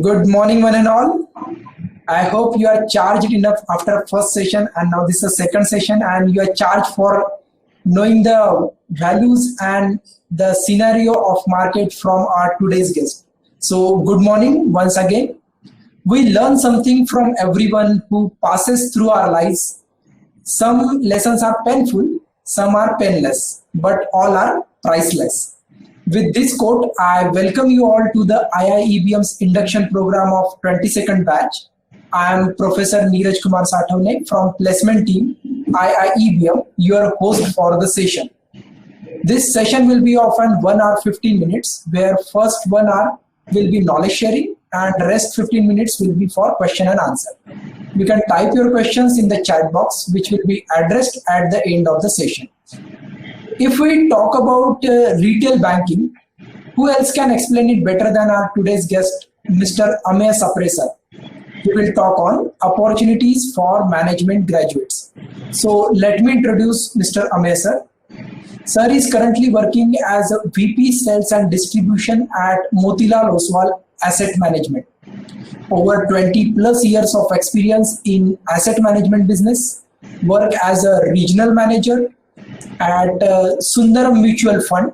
Good morning, one and all. I hope you are charged enough after first session, and now this is the second session, and you are charged for knowing the values and the scenario of market from our today's guest. So, good morning once again. We learn something from everyone who passes through our lives. Some lessons are painful, some are painless, but all are priceless. With this quote, I welcome you all to the IIEBM's induction program of 22nd batch. I am Professor Neeraj Kumar Sathavne from placement team IIEBM, your host for the session. This session will be of an 1 hour 15 minutes, where first 1 hour will be knowledge sharing and rest 15 minutes will be for question and answer. You can type your questions in the chat box, which will be addressed at the end of the session. If we talk about retail banking, who else can explain it better than our today's guest, Mr. Ameya Sapre sir? He will talk on opportunities for management graduates. So let me introduce Mr. Ameya sir. Sir is currently working as a VP Sales and Distribution at Motilal Oswal Asset Management. Over 20 plus years of experience in asset management business, work as a regional manager at Sundaram Mutual Fund,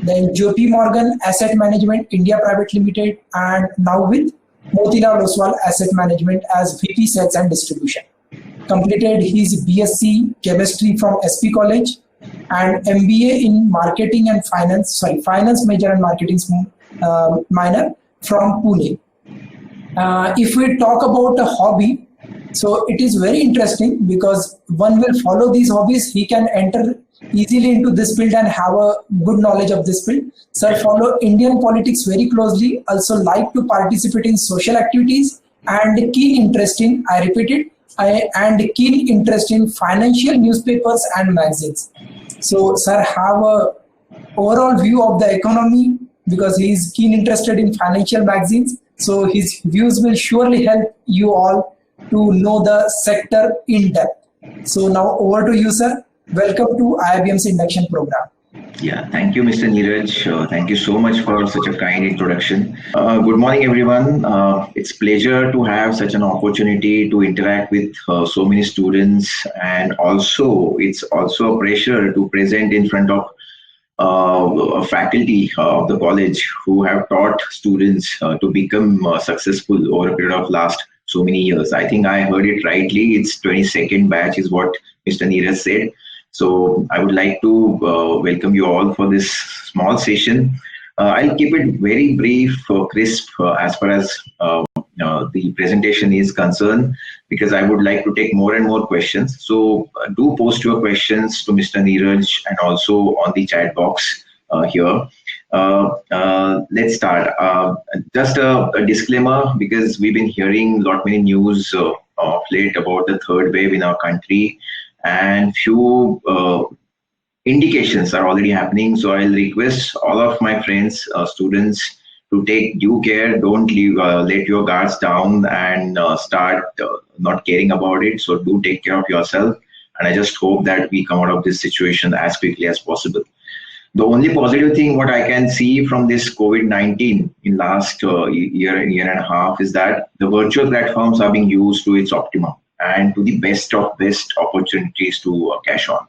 then JP Morgan Asset Management India Private Limited, and now with Motilal Oswal Asset Management as VP Sales and Distribution. Completed his BSc Chemistry from SP College and MBA in Marketing and Finance major and Marketing minor from Pune. If we talk about a hobby, so it is very interesting because one will follow these hobbies, he can enter easily into this field and have a good knowledge of this field. Sir follow Indian politics very closely, also like to participate in social activities and keen interest in, I repeat it, and keen interest in financial newspapers and magazines. So sir have a overall view of the economy because he is keen interested in financial magazines. So his views will surely help you all to know the sector in depth. So now over to you, sir. Welcome to IIBM's induction program. Yeah, thank you, Mr. Neeraj. Thank you so much for such a kind introduction. Good morning, everyone. It's a pleasure to have such an opportunity to interact with so many students, and also it's also a pressure to present in front of a faculty of the college who have taught students to become successful over a period of last so many years. I think I heard it rightly. It's 22nd batch is what Mr. Neeraj said. So I would like to welcome you all for this small session. I'll keep it very brief, crisp as far as the presentation is concerned, because I would like to take more and more questions. So do post your questions to Mr. Neeraj and also on the chat box here. Let's start. Just a disclaimer, because we've been hearing a lot many news of late about the third wave in our country, and few indications are already happening. So I'll request all of my friends, students, to take due care. Don't let your guards down and start not caring about it. So do take care of yourself. And I just hope that we come out of this situation as quickly as possible. The only positive thing what I can see from this COVID-19 in last year and a half is that the virtual platforms are being used to its optimum and to the best of best opportunities to cash on.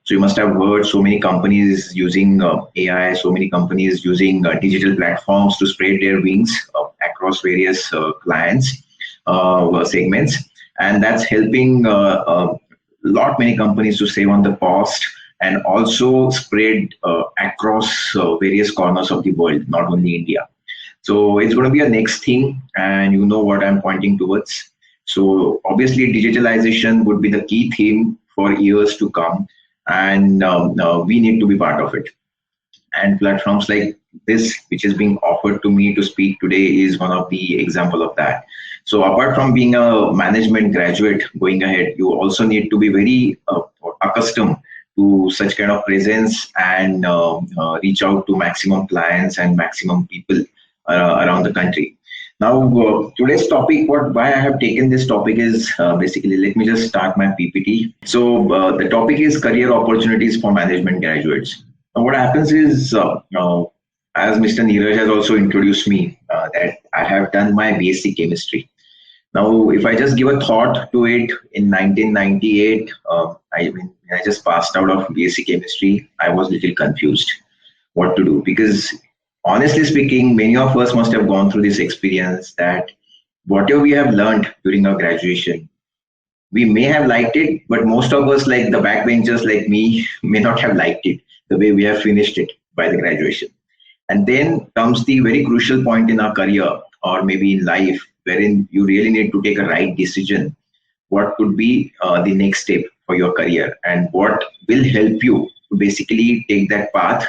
So you must have heard so many companies using AI, so many companies using digital platforms to spread their wings across various clients segments, and that's helping many companies to save on the cost and also spread across various corners of the world, not only India. So it's going to be a next thing, and you know what I'm pointing towards. So obviously digitalization would be the key theme for years to come, and we need to be part of it. And platforms like this, which is being offered to me to speak today, is one of the example of that. So apart from being a management graduate going ahead, you also need to be very accustomed to such kind of presence and reach out to maximum clients and maximum people around the country. Now, today's topic, why I have taken this topic is basically, let me just start my PPT. So the topic is career opportunities for management graduates. Now, what happens is as Mr. Neeraj has also introduced me, that I have done my BSc chemistry. Now, if I just give a thought to it, in 1998, when I just passed out of BSc chemistry, I was a little confused what to do, because honestly speaking, many of us must have gone through this experience that whatever we have learned during our graduation, we may have liked it, but most of us, like the backbenchers like me, may not have liked it the way we have finished it by the graduation. And then comes the very crucial point in our career or maybe in life, wherein you really need to take a right decision. What could be the next step for your career, and what will help you to basically take that path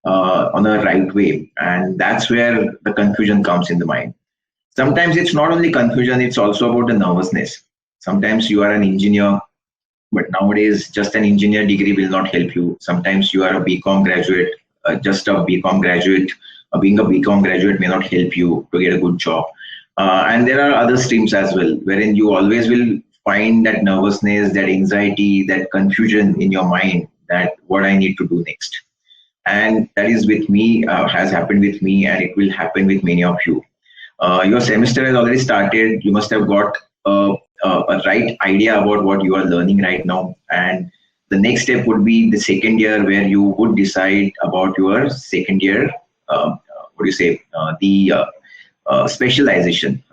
on a right way? And that's where the confusion comes in the mind. Sometimes it's not only confusion, it's also about the nervousness. Sometimes you are an engineer, but nowadays just an engineer degree will not help you. Sometimes you are a BCom graduate, just a BCom graduate, being a BCom graduate may not help you to get a good job. And there are other streams as well, wherein you always will find that nervousness, that anxiety, that confusion in your mind, that what I need to do next. And that is with me, has happened with me, and it will happen with many of you. Your semester has already started. You must have got a right idea about what you are learning right now. And the next step would be the second year, where you would decide about your second year, what do you say, the specialization.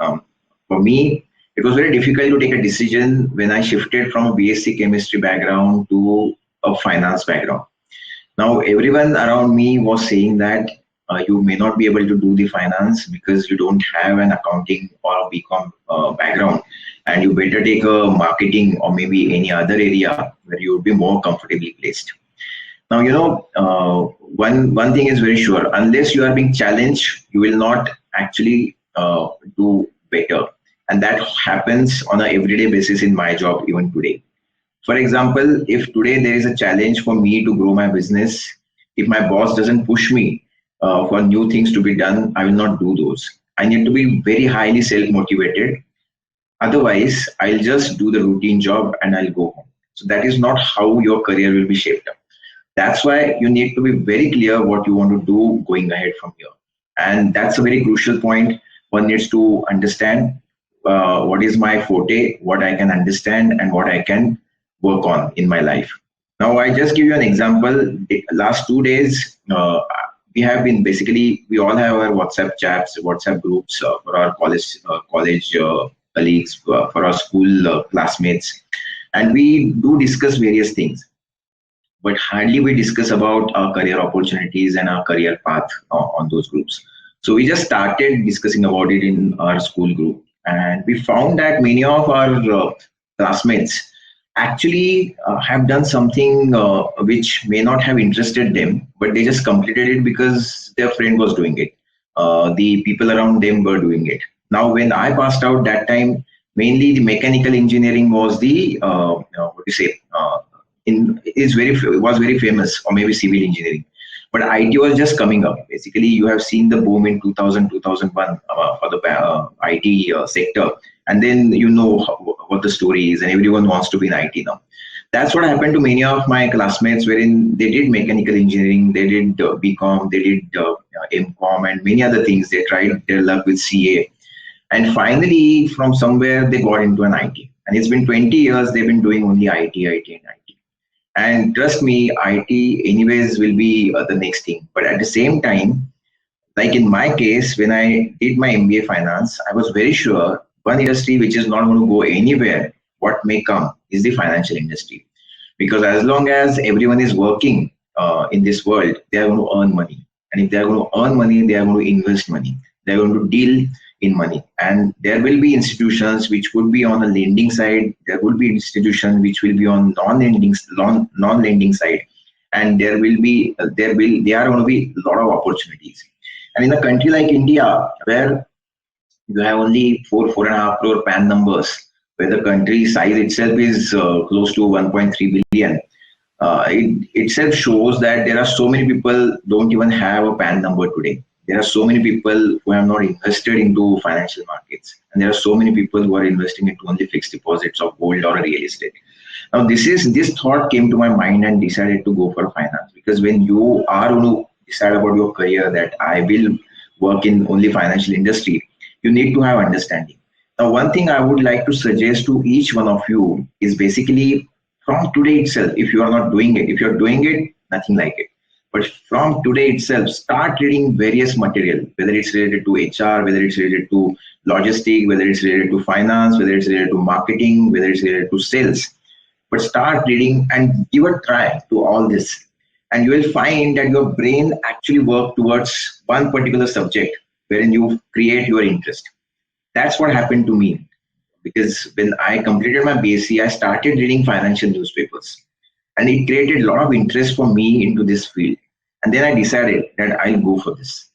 For me, it was very difficult to take a decision when I shifted from a BSc chemistry background to a finance background. Now, everyone around me was saying that you may not be able to do the finance because you don't have an accounting or a BCom background, and you better take a marketing or maybe any other area where you would be more comfortably placed. Now, one thing is very sure: unless you are being challenged, you will not actually do better, and that happens on an everyday basis in my job even today. For example, if today there is a challenge for me to grow my business, if my boss doesn't push me for new things to be done, I will not do those. I need to be very highly self-motivated. Otherwise, I'll just do the routine job and I'll go home. So that is not how your career will be shaped up. That's why you need to be very clear what you want to do going ahead from here. And that's a very crucial point. One needs to understand what is my forte, what I can understand, and what I can work on in my life. Now, I just give you an example. The last 2 days, we have been we all have our WhatsApp chats, WhatsApp groups for our college colleagues, for our school classmates, and we do discuss various things. But hardly we discuss about our career opportunities and our career path on those groups. So we just started discussing about it in our school group, and we found that many of our classmates actually have done something which may not have interested them, but they just completed it because their friend was doing it. The people around them were doing it. Now, when I passed out that time, mainly the mechanical engineering was the it was very famous, or maybe civil engineering. But IT was just coming up. Basically, you have seen the boom in 2000, 2001 for the IT sector. And then you know what the story is, and everyone wants to be in IT now. That's what happened to many of my classmates, wherein they did mechanical engineering, they did BCom, they did MCom, and many other things. They tried their luck with CA. And finally, from somewhere, they got into an IT. And it's been 20 years, they've been doing only IT, IT, and IT. And trust me, IT anyways will be the next thing. But at the same time, like in my case, when I did my MBA finance, I was very sure one industry which is not going to go anywhere, what may come, is the financial industry. Because as long as everyone is working in this world, they are going to earn money. And if they are going to earn money, they are going to invest money. They are going to deal in money. And there will be institutions which would be on the lending side. There will be institutions which will be on non-lending side. And there are going to be a lot of opportunities. And in a country like India, where you have only 4.5 crore PAN numbers, where the country size itself is close to 1.3 billion, it itself shows that there are so many people don't even have a PAN number today. There are so many people who have not invested into financial markets, and there are so many people who are investing into only fixed deposits of gold or real estate. Now, this thought came to my mind and decided to go for finance, because when you are going to decide about your career that I will work in only financial industry, you need to have understanding. Now, one thing I would like to suggest to each one of you is basically from today itself, if you are not doing it, if you're doing it, nothing like it. But from today itself, start reading various material, whether it's related to HR, whether it's related to logistic, whether it's related to finance, whether it's related to marketing, whether it's related to sales. But start reading and give a try to all this. And you will find that your brain actually works towards one particular subject wherein you create your interest. That's what happened to me. Because when I completed my BSc, I started reading financial newspapers. And it created a lot of interest for me into this field. And then I decided that I'll go for this.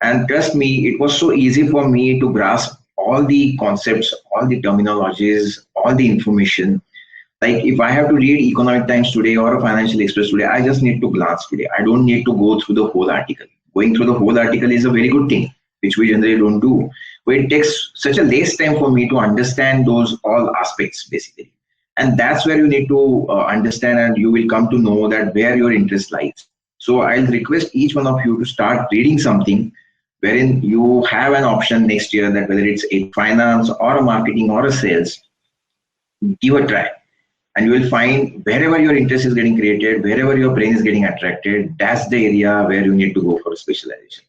And trust me, it was so easy for me to grasp all the concepts, all the terminologies, all the information. Like if I have to read Economic Times today or a Financial Express today, I just need to glance today. I don't need to go through the whole article. Going through the whole article is a very good thing, which we generally don't do. But it takes such a less time for me to understand those all aspects basically. And that's where you need to understand, and you will come to know that where your interest lies. So I'll request each one of you to start reading something wherein you have an option next year that whether it's a finance or a marketing or a sales, give a try. And you will find wherever your interest is getting created, wherever your brain is getting attracted, that's the area where you need to go for specialization.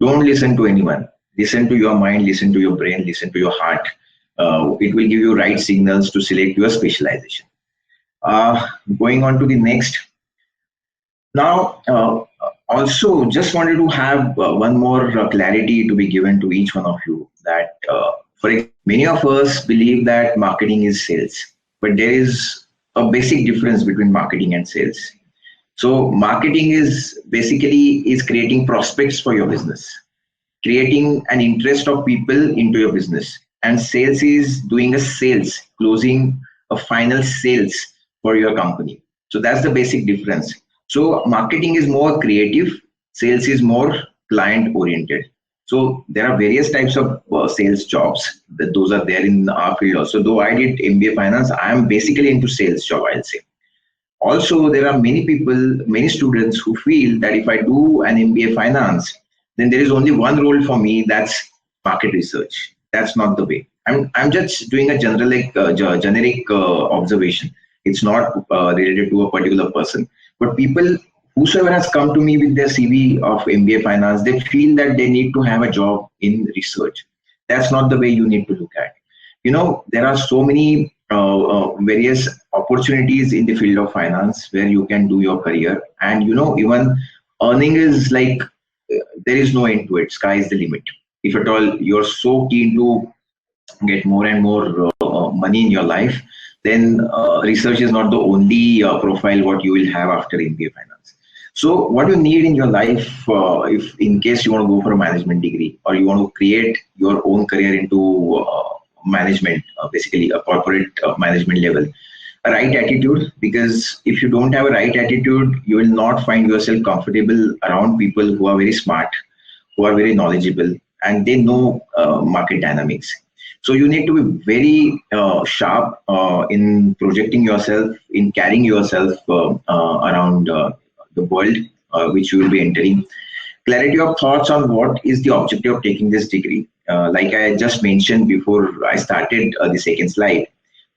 Don't listen to anyone. Listen to your mind, listen to your brain, listen to your heart. It will give you right signals to select your specialization. Going on to the next. Now, also just wanted to have one more clarity to be given to each one of you that many of us believe that marketing is sales, but there is a basic difference between marketing and sales. So marketing is basically creating prospects for your business, creating an interest of people into your business. And sales is doing a sales, closing a final sales for your company. So that's the basic difference. So marketing is more creative, sales is more client oriented. So there are various types of sales jobs that those are there in our field also. Though I did MBA finance, I am basically into sales job, I'll say. Also, there are many people, many students who feel that if I do an MBA finance, then there is only one role for me, that's market research. That's not the way. I'm just doing a generic observation. It's not related to a particular person. But people, whosoever has come to me with their CV of MBA finance, they feel that they need to have a job in research. That's not the way you need to look at. You know, there are so many various opportunities in the field of finance where you can do your career. And, you know, even earning is like, there is no end to it. Sky is the limit. If at all you're so keen to get more and more money in your life, then research is not the only profile what you will have after MBA finance. So what you need in your life, if in case you want to go for a management degree or you want to create your own career into management, basically a corporate management level, a right attitude, because if you don't have a right attitude, you will not find yourself comfortable around people who are very smart, who are very knowledgeable, and they know market dynamics. So you need to be very sharp in projecting yourself, in carrying yourself around the world which you will be entering. Clarity of thoughts on what is the objective of taking this degree. Like I just mentioned before I started the second slide,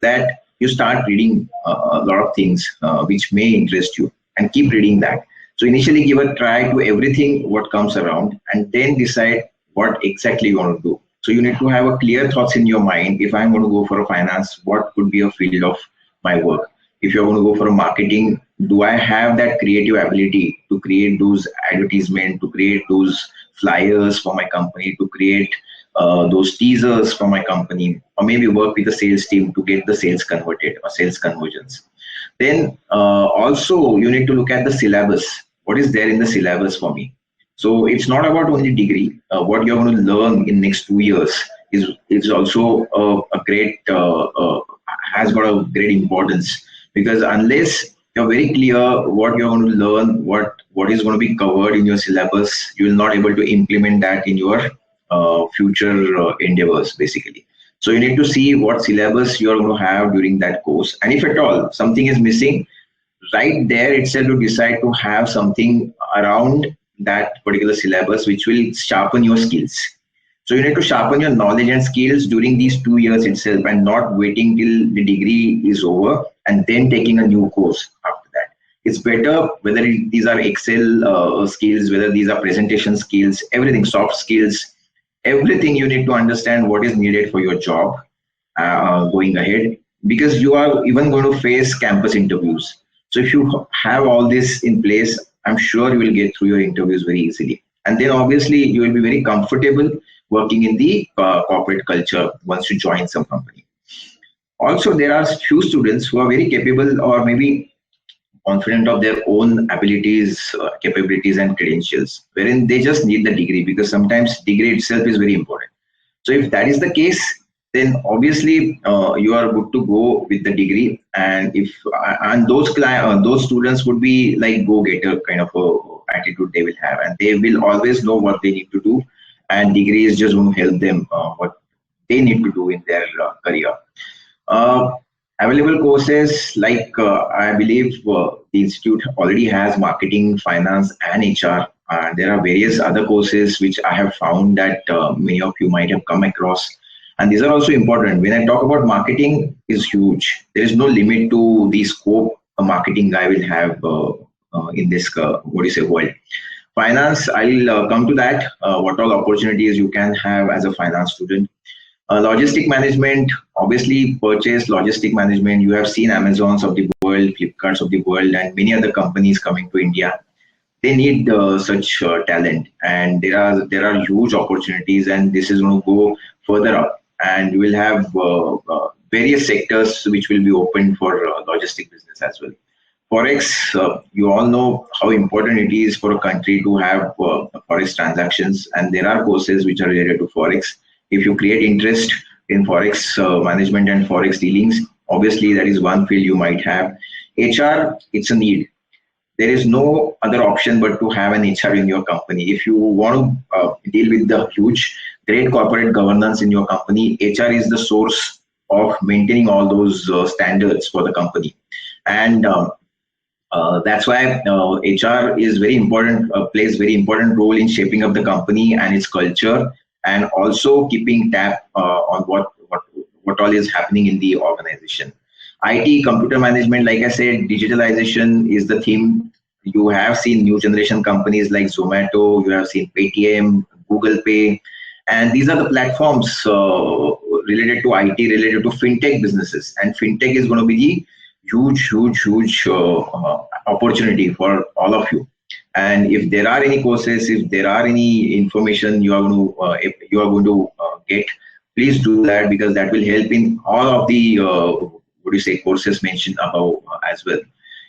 that you start reading a lot of things which may interest you, and keep reading that. So initially give a try to everything what comes around, and then decide what exactly you want to do. So you need to have a clear thoughts in your mind. If I'm going to go for a finance, what could be a field of my work? If you're going to go for a marketing, do I have that creative ability to create those advertisements, to create those flyers for my company, to create those teasers for my company, or maybe work with the sales team to get the sales converted or sales conversions. Then also you need to look at the syllabus. What is there in the syllabus for me? So it's not about only degree. What you're going to learn in next 2 years is also a great has got a great importance, because unless you're very clear what you're going to learn, what is going to be covered in your syllabus, you will not able to implement that in your future endeavors basically. So you need to see what syllabus you're going to have during that course, and if at all something is missing, right there itself to decide to have something around that particular syllabus, which will sharpen your skills. So you need to sharpen your knowledge and skills during these 2 years itself, and not waiting till the degree is over and then taking a new course after that. It's better whether these are Excel skills, whether these are presentation skills, everything, soft skills, everything you need to understand what is needed for your job going ahead, because you are even going to face campus interviews. So if you have all this in place, I'm sure you will get through your interviews very easily. And then obviously you will be very comfortable working in the corporate culture once you join some company. Also, there are few students who are very capable or maybe confident of their own abilities, capabilities and credentials, wherein they just need the degree, because sometimes degree itself is very important. So if that is the case, then obviously you are good to go with the degree. And if those students would be like go-getter kind of attitude they will have, and they will always know what they need to do, and degree is just going to help them what they need to do in their career. Available courses, like I believe the institute already has marketing, finance and HR. There are various other courses which I have found that many of you might have come across, and these are also important. When I talk about marketing, is huge. There is no limit to the scope a marketing guy will have in this world. Finance, I'll come to that. What all opportunities you can have as a finance student. Logistic management, obviously purchase, logistic management. You have seen Amazons of the world, Flipkarts of the world, and many other companies coming to India. They need such talent, and there are huge opportunities, and this is going to go further up, and you will have various sectors which will be open for logistic business as well. Forex, you all know how important it is for a country to have Forex transactions, and there are courses which are related to Forex. If you create interest in Forex management and Forex dealings, obviously that is one field you might have. HR, it's a need. There is no other option but to have an HR in your company. If you want to deal with the huge, great corporate governance in your company, HR is the source of maintaining all those standards for the company. And that's why HR is very important, plays very important role in shaping up the company and its culture, and also keeping tab on what all is happening in the organization. IT, computer management, like I said, digitalization is the theme. You have seen new generation companies like Zomato, you have seen Paytm, Google Pay, and these are the platforms related to IT, related to fintech businesses. And fintech is going to be the huge opportunity for all of you. And if there are any courses, if there are any information you are going to get, please do that, because that will help in all of the courses mentioned above as well.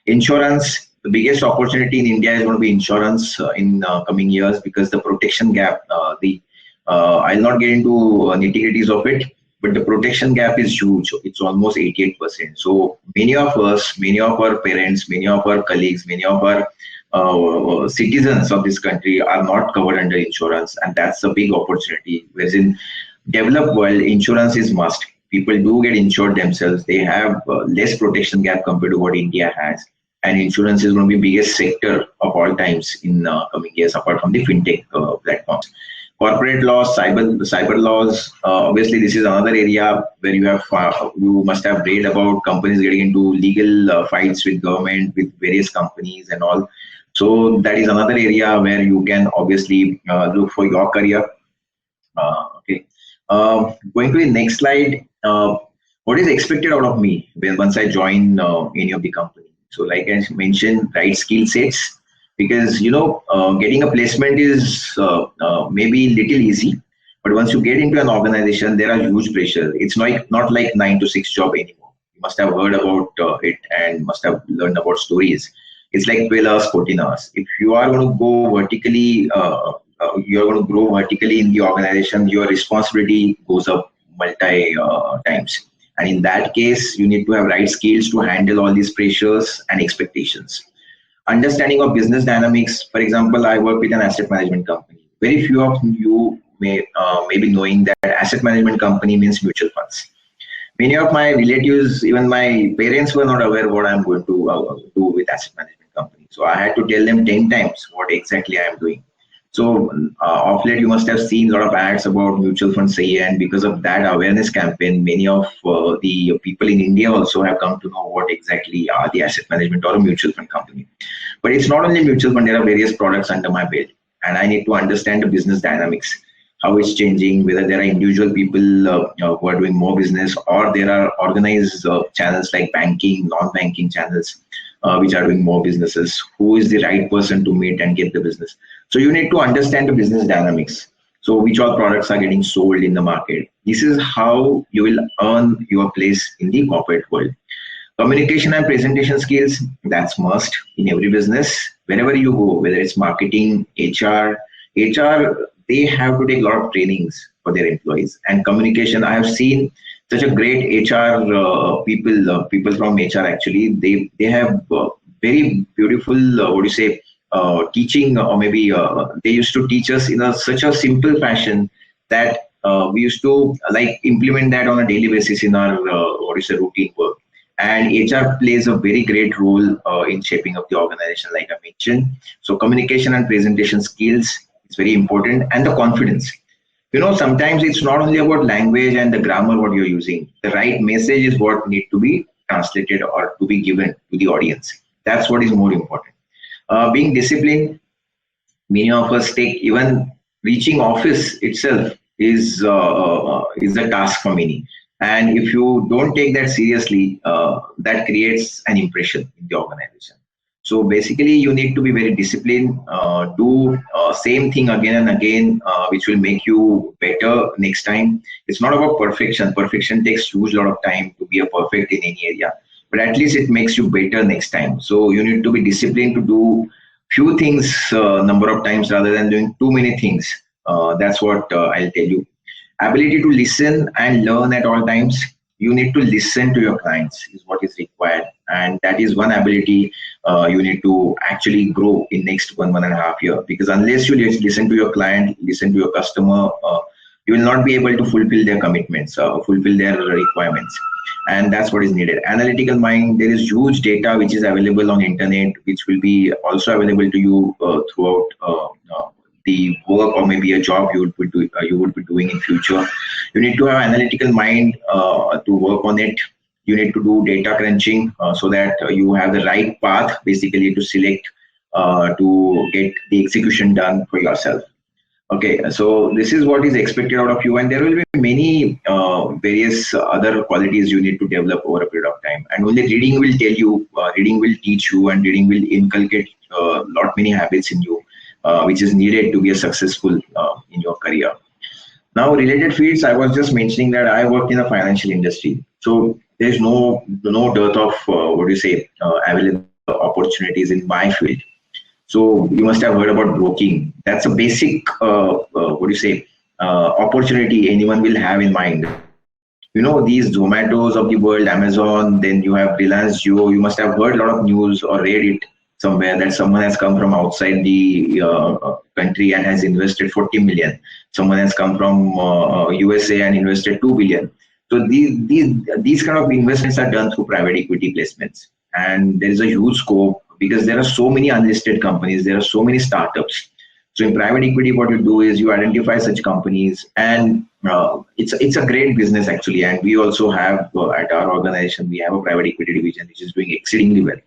Insurance, the biggest opportunity in India is going to be insurance in coming years, because the protection gap, I'll not get into nitty-gritties of it, but the protection gap is huge. It's almost 88%. So many of us, many of our parents, many of our colleagues, many of our citizens of this country are not covered under insurance, and that's a big opportunity. Whereas in developed world, insurance is must. People do get insured themselves. They have less protection gap compared to what India has, and insurance is going to be biggest sector of all times in coming years, apart from the fintech platforms. Corporate laws, cyber laws. Obviously, this is another area where you must have read about companies getting into legal fights with government, with various companies and all. So that is another area where you can obviously look for your career. Okay. Going to the next slide. What is expected out of me once I join any of the company? So like I mentioned, right skill sets, because getting a placement is maybe little easy, but once you get into an organization, there are huge pressure. It's not like 9 to 6 job anymore. You must have heard about it and must have learned about stories. It's like 12 hours, 14 hours. If you are going to go vertically, you're going to grow vertically in the organization, your responsibility goes up multi times. And in that case, you need to have right skills to handle all these pressures and expectations. Understanding of business dynamics. For example, I work with an asset management company. Very few of you may be knowing that asset management company means mutual funds. Many of my relatives, even my parents, were not aware what I'm going to do with asset management company. So I had to tell them 10 times what exactly I am doing. So of late, you must have seen a lot of ads about mutual fund Sahi Hai, and because of that awareness campaign, many of the people in India also have come to know what exactly are the asset management or a mutual fund company. But it's not only mutual fund, there are various products under my belt, and I need to understand the business dynamics, how it's changing, whether there are individual people who are doing more business, or there are organized channels like banking, non-banking channels, which are doing more businesses. Who is the right person to meet and get the business? So you need to understand the business dynamics. So which all products are getting sold in the market. This is how you will earn your place in the corporate world. Communication and presentation skills, that's must in every business. Wherever you go, whether it's marketing, HR, they have to take a lot of trainings for their employees. And communication, I have seen such a great HR people from HR actually. They have very beautiful, teaching, or maybe they used to teach us in such a simple fashion that we used to like implement that on a daily basis in our routine work. And HR plays a very great role in shaping up the organization, like I mentioned. So communication and presentation skills is very important, and the confidence. Sometimes it's not only about language and the grammar what you're using. The right message is what need to be translated or to be given to the audience. That's what is more important. Being disciplined, many of us take even reaching office itself is a task for many. And if you don't take that seriously, that creates an impression in the organization. So basically, you need to be very disciplined, do same thing again and again, which will make you better next time. It's not about perfection. Perfection takes huge lot of time to be a perfect in any area, but at least it makes you better next time. So you need to be disciplined to do few things number of times rather than doing too many things. That's what I'll tell you. Ability to listen and learn at all times. You need to listen to your clients is what is required, and that is one ability you need to actually grow in next 1.5 year, because unless you listen to your client, listen to your customer, you will not be able to fulfill their commitments, fulfill their requirements. And that's what is needed. Analytical mind, there is huge data which is available on internet, which will be also available to you throughout the work or maybe a job you would be doing in future. You need to have analytical mind to work on it. You need to do data crunching so that you have the right path basically to select to get the execution done for yourself. Okay, so this is what is expected out of you, and there will be many various other qualities you need to develop over a period of time. And only reading will tell you, reading will teach you, and reading will inculcate many habits in you, which is needed to be successful in your career. Now, related fields, I was just mentioning that I worked in the financial industry, so there is no dearth of available opportunities in my field. So you must have heard about broking. That's a basic opportunity anyone will have in mind. These Zomatos of the world, Amazon, then you have Reliance Jio. You must have heard a lot of news or read it somewhere that someone has come from outside the country and has invested 40 million. Someone has come from USA and invested 2 billion. So these kind of investments are done through private equity placements, and there is a huge scope because there are so many unlisted companies, there are so many startups. So in private equity, what you do is you identify such companies, and it's a great business actually. And we also have at our organization, we have a private equity division which is doing exceedingly well,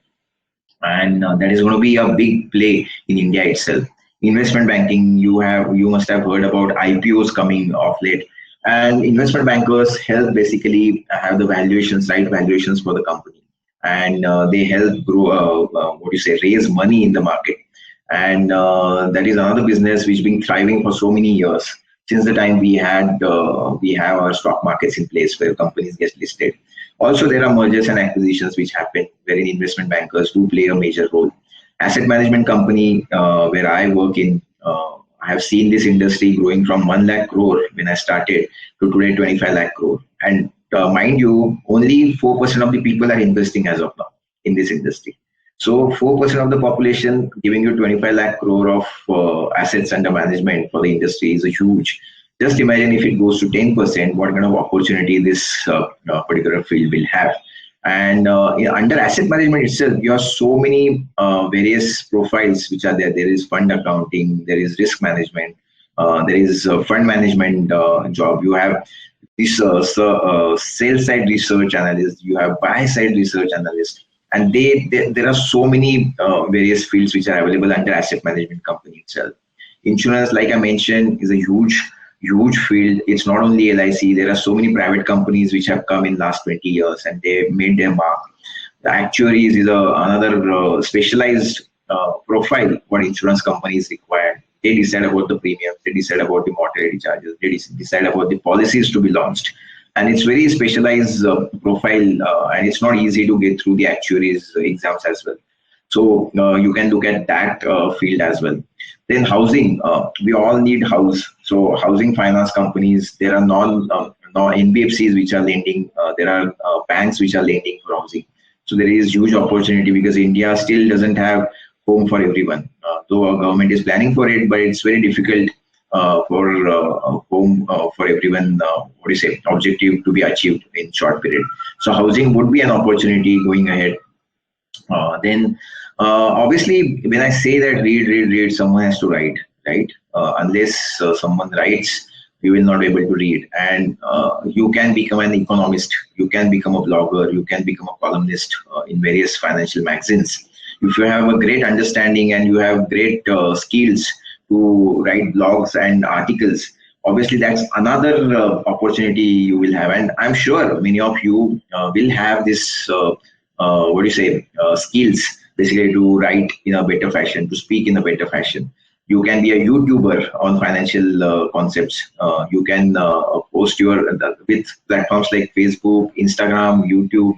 and that is going to be a big play in India itself. Investment banking, you must have heard about IPOs coming of late, and investment bankers help basically have the right valuations for the company, and they help grow, raise money in the market. And that is another business which has been thriving for so many years since the time we have our stock markets in place where companies get listed. Also, there are mergers and acquisitions which happen wherein investment bankers do play a major role. Asset management company where I work in, I have seen this industry growing from 1 lakh crore when I started to today 25 lakh crore. And mind you, only 4% of the people are investing as of now in this industry. So 4% of the population giving you 25 lakh crore of assets under management for the industry is a huge. Just imagine if it goes to 10%, what kind of opportunity this particular field will have. And under asset management itself, you have so many various profiles which are there. There is fund accounting, there is risk management, there is fund management job. You have this sales side research analyst, you have buy side research analyst, and there are so many various fields which are available under asset management company itself. Insurance, like I mentioned, is a huge field. It's not only LIC. There are so many private companies which have come in last 20 years and they made their mark. The actuaries is another specialized profile what insurance companies require. They decide about the premiums, they decide about the mortality charges, they decide about the policies to be launched. And it's very specialized profile, and it's not easy to get through the actuaries exams as well. So you can look at that field as well. Then housing, we all need house. So housing finance companies, there are NBFCs which are lending, there are banks which are lending for housing. So there is huge opportunity because India still doesn't have home for everyone. Though our government is planning for it, but it's very difficult for home for everyone, objective to be achieved in short period. So housing would be an opportunity going ahead. Then obviously, when I say that read, someone has to write, right? Unless someone writes, you will not be able to read. And you can become an economist, you can become a blogger, you can become a columnist in various financial magazines. If you have a great understanding and you have great skills to write blogs and articles, obviously that's another opportunity you will have. And I'm sure many of you will have this skills basically to write in a better fashion, to speak in a better fashion. You can be a YouTuber on financial concepts. You can post with platforms like Facebook, Instagram, YouTube.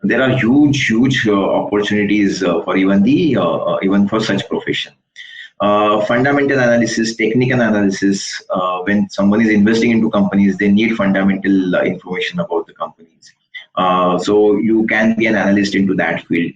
There are huge opportunities for even for such profession. Fundamental analysis, technical analysis. When someone is investing into companies, they need fundamental information about the companies. So you can be an analyst into that field.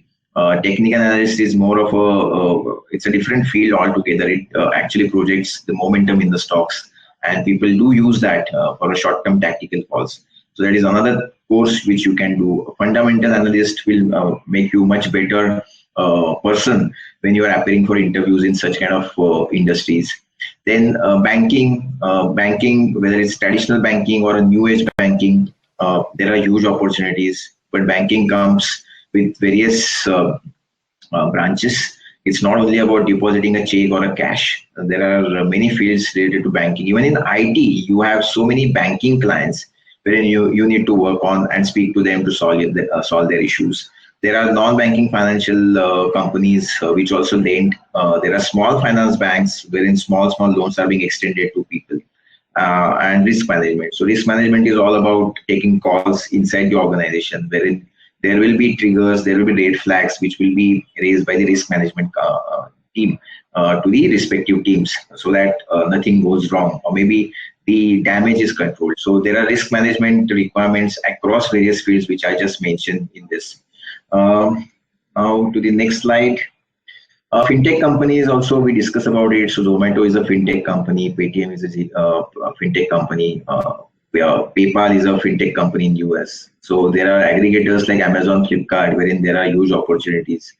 Technical analysis is more of it's a different field altogether. It actually projects the momentum in the stocks, and people do use that for a short-term tactical calls. So that is another course which you can do. A fundamental analyst will make you much better person when you are appearing for interviews in such kind of industries. Then banking, whether it's traditional banking or a new age banking, there are huge opportunities. But banking comes with various branches. It's not only about depositing a check or a cash. There are many fields related to banking. Even in IT, you have so many banking clients wherein you need to work on and speak to them to solve their issues. There are non-banking financial companies which also lend. There are small finance banks wherein small loans are being extended to people. And risk management. So risk management is all about taking calls inside the organization wherein there will be triggers, there will be red flags which will be raised by the risk management team to the respective teams so that nothing goes wrong, or maybe the damage is controlled. So there are risk management requirements across various fields which I just mentioned in this. Now to the next slide. Fintech companies also, we discuss about it. So Zomato is a fintech company, Paytm is a fintech company, PayPal is a fintech company in US. So there are aggregators like Amazon, Flipkart, wherein there are huge opportunities.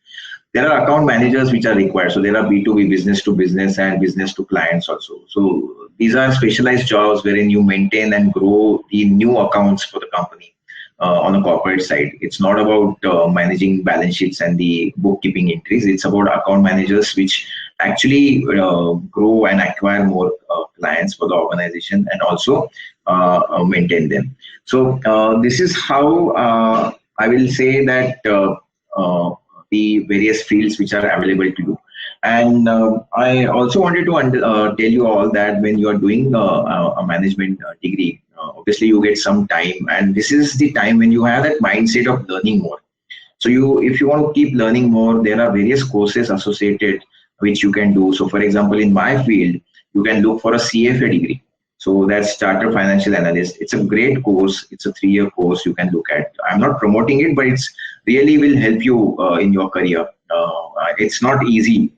There are account managers which are required. So there are B2B, business to business, and business to clients also. So these are specialized jobs wherein you maintain and grow the new accounts for the company. On a corporate side, it's not about managing balance sheets and the bookkeeping entries. It's about account managers which actually grow and acquire more clients for the organization and also maintain them. So this is how I will say that the various fields which are available to you. And I also wanted to tell you all that when you are doing a management degree, obviously you get some time, and this is the time when you have that mindset of learning more. So if you want to keep learning more, there are various courses associated which you can do. So for example, in my field, you can look for a CFA degree. So that's Chartered Financial Analyst. It's a great course. It's a 3-year course you can look at. I'm not promoting it, but it's really will help you in your career. It's not easy.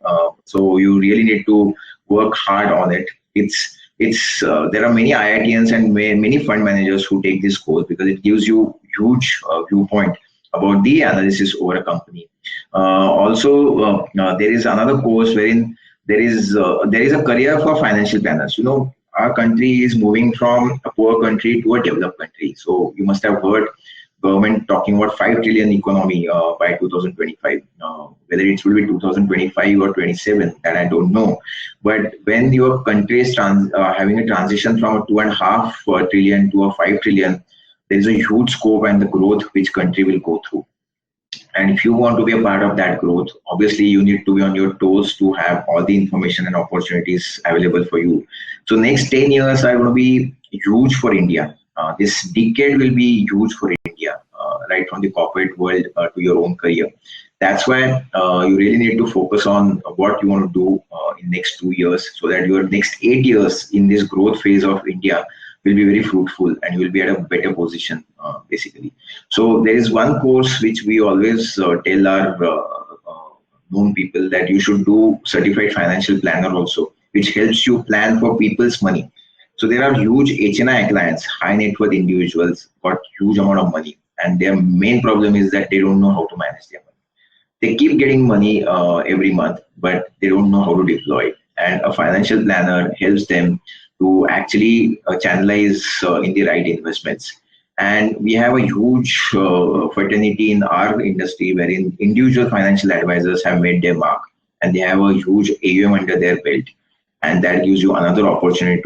So you really need to work hard on it. There are many IITians and many fund managers who take this course because it gives you huge viewpoint about the analysis over a company. Also, there is another course wherein there is a career for financial planners. Our country is moving from a poor country to a developed country. So you must have heard government talking about 5 trillion economy by 2025. Whether it will be 2025 or 27, that I don't know. But when your country is having a transition from a 2.5 trillion to a 5 trillion, there is a huge scope and the growth which country will go through. And if you want to be a part of that growth, obviously you need to be on your toes to have all the information and opportunities available for you. So next 10 years are going to be huge for India. This decade will be huge for India, right from the corporate world to your own career. That's why you really need to focus on what you want to do in next 2 years, so that your next 8 years in this growth phase of India will be very fruitful and you will be at a better position, basically. So there is one course which we always tell our known people, that you should do certified financial planner also, which helps you plan for people's money. So there are huge HNI clients, high net worth individuals, got huge amount of money, and their main problem is that they don't know how to manage their money. They keep getting money every month, but they don't know how to deploy it. And a financial planner helps them to actually channelize in the right investments. And we have a huge fraternity in our industry wherein individual financial advisors have made their mark and they have a huge AUM under their belt. And that gives you another opportunity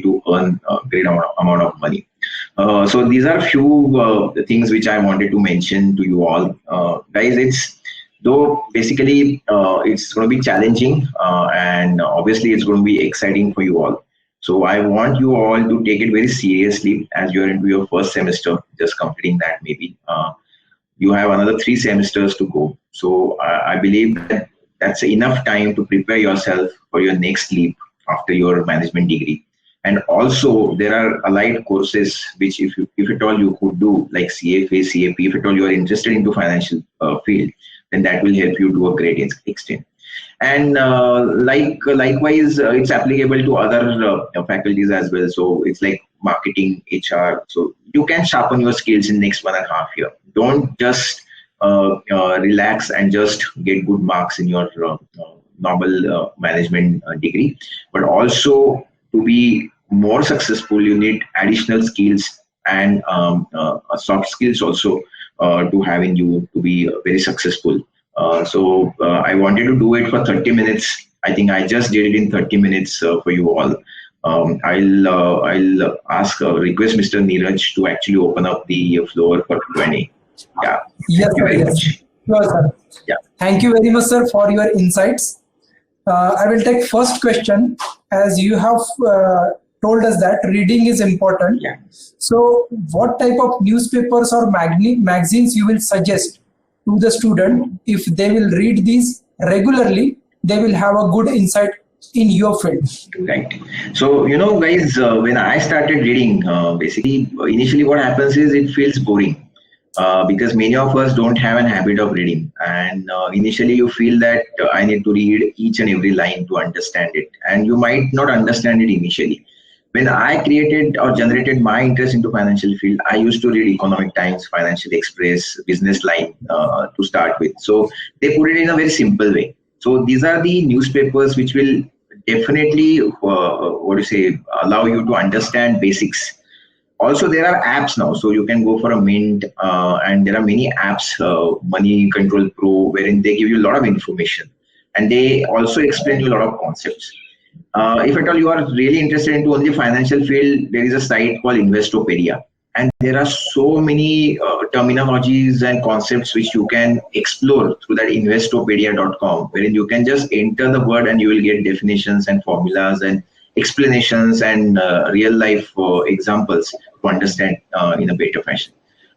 to earn a great amount of money. So these are few things which I wanted to mention to you all. Guys, basically it's going to be challenging and obviously it's going to be exciting for you all. So I want you all to take it very seriously as you're into your first semester, just completing that maybe. You have another 3 semesters to go. So I believe that that's enough time to prepare yourself for your next leap after your management degree. And also there are allied courses which if at all you could do, like CFA, CAP, if at all you are interested into financial field, then that will help you to a great extent. And likewise, it's applicable to other faculties as well. So it's like marketing, HR. So you can sharpen your skills in next 1.5 years. Don't just relax and just get good marks in your normal management degree, but also to be more successful, you need additional skills and soft skills also to having you to be very successful. So I wanted to do it for 30 minutes. I think I just did it in 30 minutes for you all. I'll ask, request Mr. Neeraj to actually open up the floor for Q&A. Yeah. Yes, sir. Yes. Sure, sir. Yeah. Thank you very much, sir, for your insights. I will take first question. As you have told us that reading is important. Yeah. So what type of newspapers or magazines you will suggest to the student? If they will read these regularly, they will have a good insight in your field. Right. So, guys, when I started reading, basically, initially what happens is it feels boring. Because many of us don't have an habit of reading, and initially you feel that I need to read each and every line to understand it, and you might not understand it initially. When I created or generated my interest into financial field, I used to read Economic Times, Financial Express, Business Line to start with. So they put it in a very simple way. So these are the newspapers which will definitely allow you to understand basics. Also, there are apps now, so you can go for a Mint, and there are many apps, Money Control Pro, wherein they give you a lot of information, and they also explain you a lot of concepts. If at all you are really interested into only financial field, there is a site called Investopedia, and there are so many terminologies and concepts which you can explore through that Investopedia.com, wherein you can just enter the word and you will get definitions and formulas and explanations and real life examples to understand in a better fashion.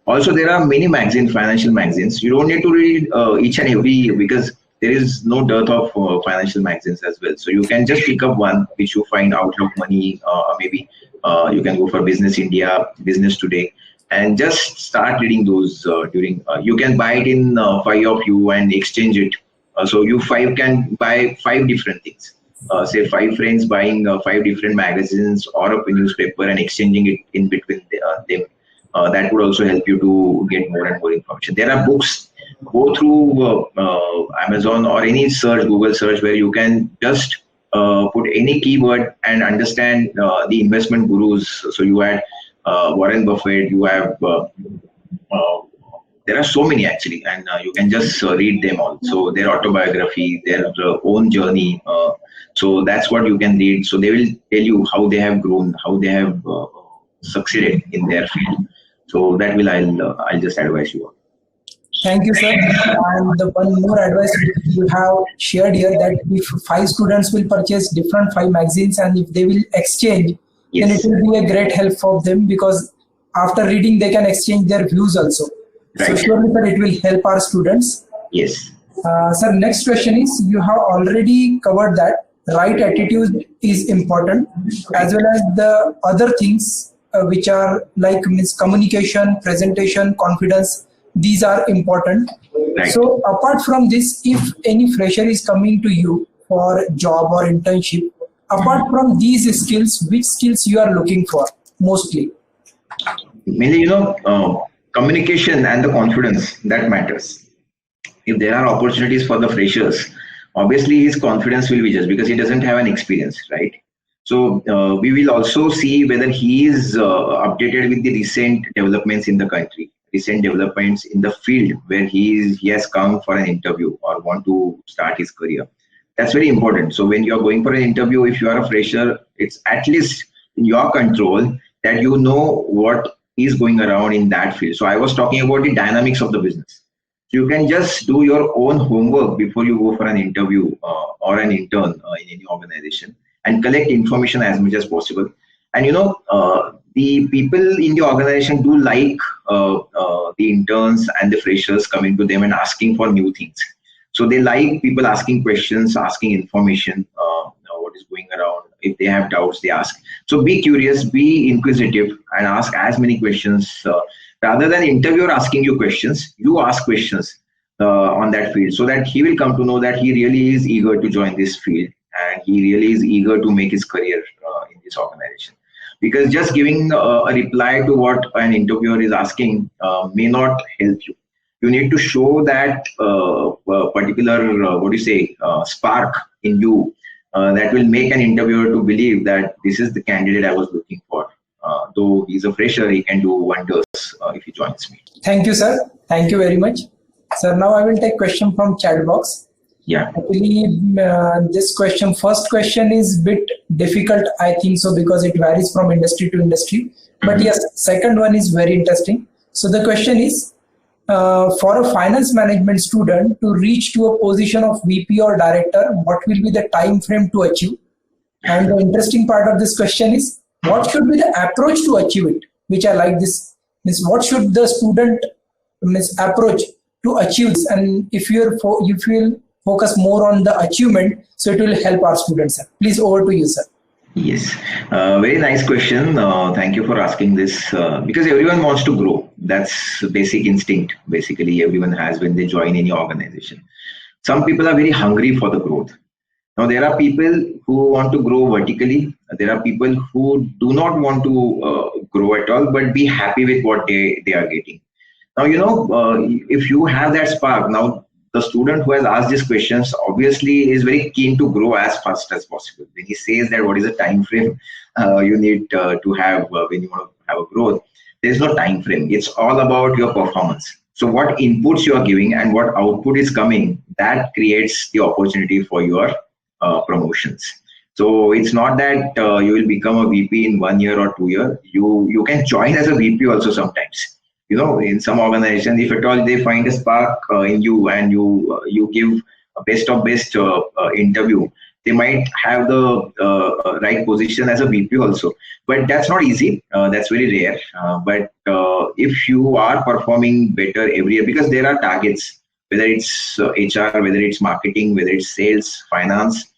Also, there are many financial magazines. You don't need to read each and every, because there is no dearth of financial magazines as well. So you can just pick up one which you find out of money, maybe you can go for Business India, Business Today, and just start reading those during, you can buy it in 5 of you and exchange it. So you 5 can buy 5 different things. Say 5 friends buying 5 different magazines or a newspaper and exchanging it in between them. that would also help you to get more and more information. There are books. Go through Amazon or any search, Google search, where you can just put any keyword and understand the investment gurus. So you had Warren Buffett, you have there are so many actually, and you can just read them all. So their autobiography, their own journey. So that's what you can read. So they will tell you how they have grown, how they have succeeded in their field. So that will I'll just advise you on. Thank you, sir. And the one more advice you have shared here, that if 5 students will purchase different 5 magazines and if they will exchange, then it Yes, will be a great help for them, because after reading they can exchange their views also. So right. surely, sir, it will help our students. Yes, Sir, next question is, you have already covered that right attitude is important, as well as the other things which are like means communication, presentation, confidence. These are important. right. So apart from this, if any fresher is coming to you for job or internship, apart from these skills, which skills you are looking for mostly? Mainly, communication and the confidence that matters. If there are opportunities for the freshers, obviously his confidence will be just because he doesn't have an experience, right? So we will also see whether he is updated with the recent developments in the country, recent developments in the field where he has come for an interview or want to start his career. That's very important. So when you are going for an interview, if you are a fresher, it's at least in your control that you know what is going around in that field. So I was talking about the dynamics of the business. So you can just do your own homework before you go for an interview or an intern in any organization, and collect information as much as possible. And the people in the organization do like the interns and the freshers coming to them and asking for new things. So they like people asking questions, asking information, what is going around. If they have doubts, they ask. So be curious, be inquisitive, and ask as many questions. Rather than interviewer asking you questions, you ask questions on that field, so that he will come to know that he really is eager to join this field, and he really is eager to make his career in this organization. Because just giving a reply to what an interviewer is asking may not help you. You need to show that particular, spark in you that will make an interviewer to believe that this is the candidate I was looking for. Though he's a fresher, he can do wonders if he joins me. Thank you, sir. Thank you very much. Sir, now I will take question from chat box. Yeah. Actually, this question, first question is bit difficult, I think so, because it varies from industry to industry. But yes, second one is very interesting. So the question is, for a finance management student to reach to a position of VP or director, what will be the time frame to achieve? And the interesting part of this question is, what should be the approach to achieve it? Which I like this. Means what should the student approach to achieve this? And if you will focus more on the achievement, so it will help our students, sir. Please, over to you, sir. Yes, very nice question. Thank you for asking this, because everyone wants to grow. That's basic instinct, basically, everyone has when they join any organization. Some people are very hungry for the growth. Now, there are people who want to grow vertically. There are people who do not want to grow at all, but be happy with what they are getting. Now, if you have that spark, now the student who has asked these questions obviously is very keen to grow as fast as possible. When he says that what is the time frame you need to have when you want to have a growth, there is no time frame. It's all about your performance. So what inputs you are giving and what output is coming, that creates the opportunity for your promotions. So it's not that you will become a VP in 1 year or 2 years. You can join as a VP also sometimes. In some organizations, if at all they find a spark in you and you give a best of best interview, they might have the right position as a VP also. But that's not easy. That's very rare. But if you are performing better every year, because there are targets, whether it's HR, whether it's marketing, whether it's sales, finance,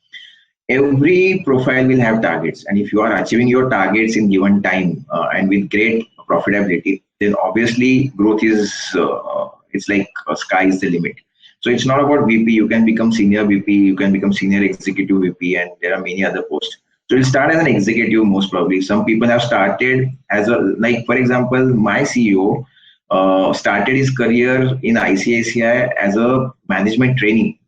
every profile will have targets. And if you are achieving your targets in given time and with great profitability, then obviously growth is it's like sky is the limit. So it's not about VP. You can become senior VP, you can become senior executive VP, and there are many other posts. So he'll start as an executive most probably. Some people have started as a, like for example, my CEO started his career in ICICI as a management trainee,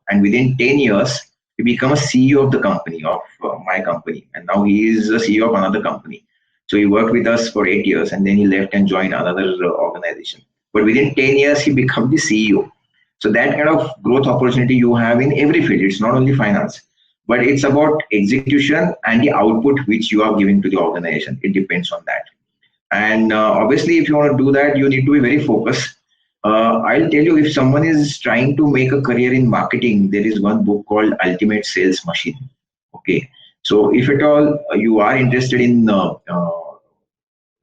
and within 10 years he became a CEO of the company of my company, and now he is a CEO of another company. So he worked with us for 8 years, and then he left and joined another organization. But within 10 years he became the CEO. So that kind of growth opportunity you have in every field. It's not only finance, but it's about execution and the output which you are giving to the organization. It depends on that. And obviously, if you want to do that, you need to be very focused. I'll tell you, if someone is trying to make a career in marketing, there is one book called Ultimate Sales Machine. Okay. So if at all you are interested in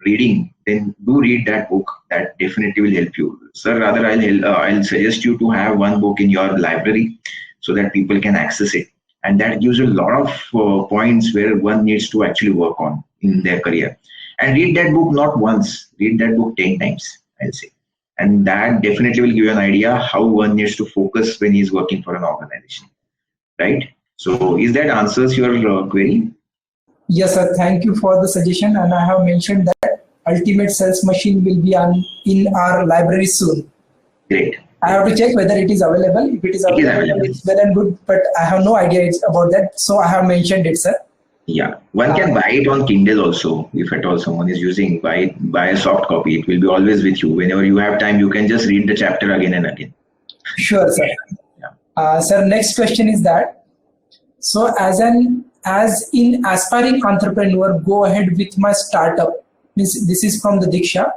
reading, then do read that book. That definitely will help you. Sir, rather I'll suggest you to have one book in your library so that people can access it. And that gives you a lot of points where one needs to actually work on in their career. And read that book not once, read that book 10 times, I'll say. And that definitely will give you an idea how one needs to focus when he's working for an organization, right? So is that answers your query? Yes, sir. Thank you for the suggestion. And I have mentioned that Ultimate Sales Machine will be in our library soon. Great. I have to check whether it is available. If it is available, it's well and good, but I have no idea about that. So I have mentioned it, sir. Yeah, one can buy it on Kindle also. If at all someone is using, buy a soft copy. It will be always with you. Whenever you have time, you can just read the chapter again and again. Sure, sir. Yeah. Sir, next question is that, so as in aspiring entrepreneur, go ahead with my startup. This is from the Diksha.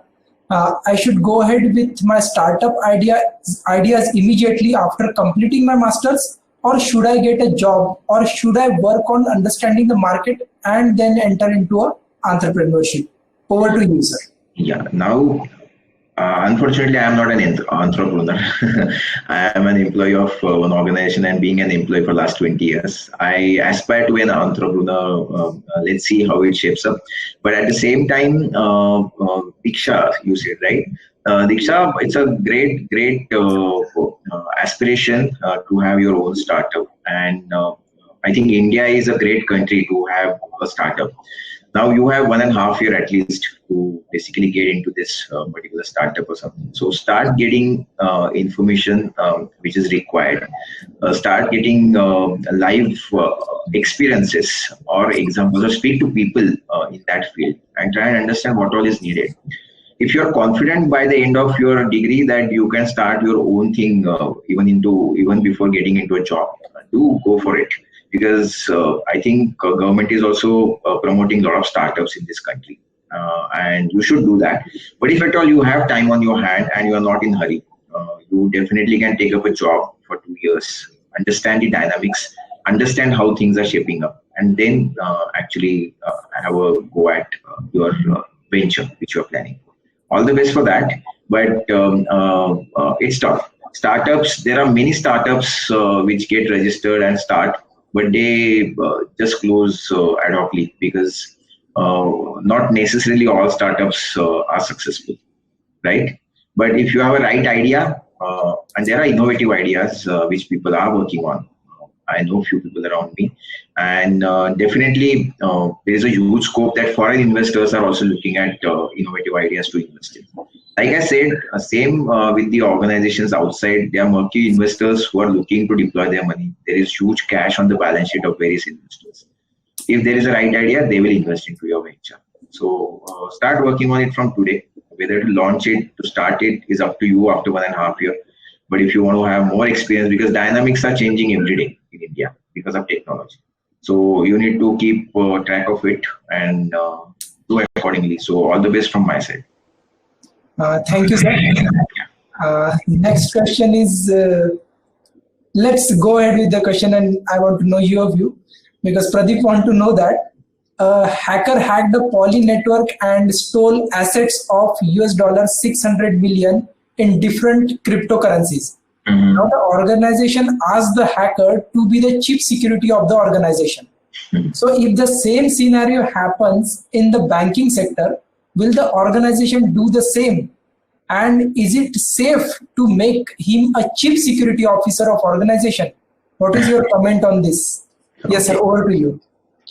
I should go ahead with my startup ideas immediately after completing my master's, or should I get a job, or should I work on understanding the market and then enter into a entrepreneurship? Over to you, sir. Yeah. Now, unfortunately, I am not an entrepreneur. I am an employee of one organization, and being an employee for the last 20 years. I aspire to be an entrepreneur. Let's see how it shapes up. But at the same time, Diksha, you said, right? Diksha, it's a great aspiration to have your own startup. And I think India is a great country to have a startup. Now you have 1.5 years at least to basically get into this particular startup or something. So start getting information which is required. Start getting live experiences or examples, or speak to people in that field and try and understand what all is needed. If you're confident by the end of your degree that you can start your own thing even before getting into a job, do go for it. Because I think government is also promoting a lot of startups in this country, and you should do that. But if at all you have time on your hand and you are not in a hurry, you definitely can take up a job for 2 years, understand the dynamics, understand how things are shaping up, and then actually have a go at your venture which you are planning. All the best for that. But it's tough. Startups, there are many startups which get registered and start, but they just close ad hocly, because not necessarily all startups are successful, right? But if you have a right idea, and there are innovative ideas which people are working on. I know a few people around me, and definitely there is a huge scope that foreign investors are also looking at innovative ideas to invest in. Like I said, same with the organizations outside. There are murky investors who are looking to deploy their money. There is huge cash on the balance sheet of various investors. If there is a right idea, they will invest into your venture. So start working on it from today. Whether to launch it, to start it, is up to you after 1.5 years. But if you want to have more experience, because dynamics are changing every day in India because of technology. So you need to keep track of it and do accordingly. So all the best from my side. Thank you, sir. Next question is, let's go ahead with the question, and I want to know your view, because Pradeep want to know that a hacker hacked the Poly network and stole assets of $600 million in different cryptocurrencies. Mm-hmm. Now the organization asked the hacker to be the chief security of the organization. Mm-hmm. So if the same scenario happens in the banking sector, will the organization do the same? And is it safe to make him a chief security officer of organization? What is your comment on this? Okay. Yes, sir, over to you.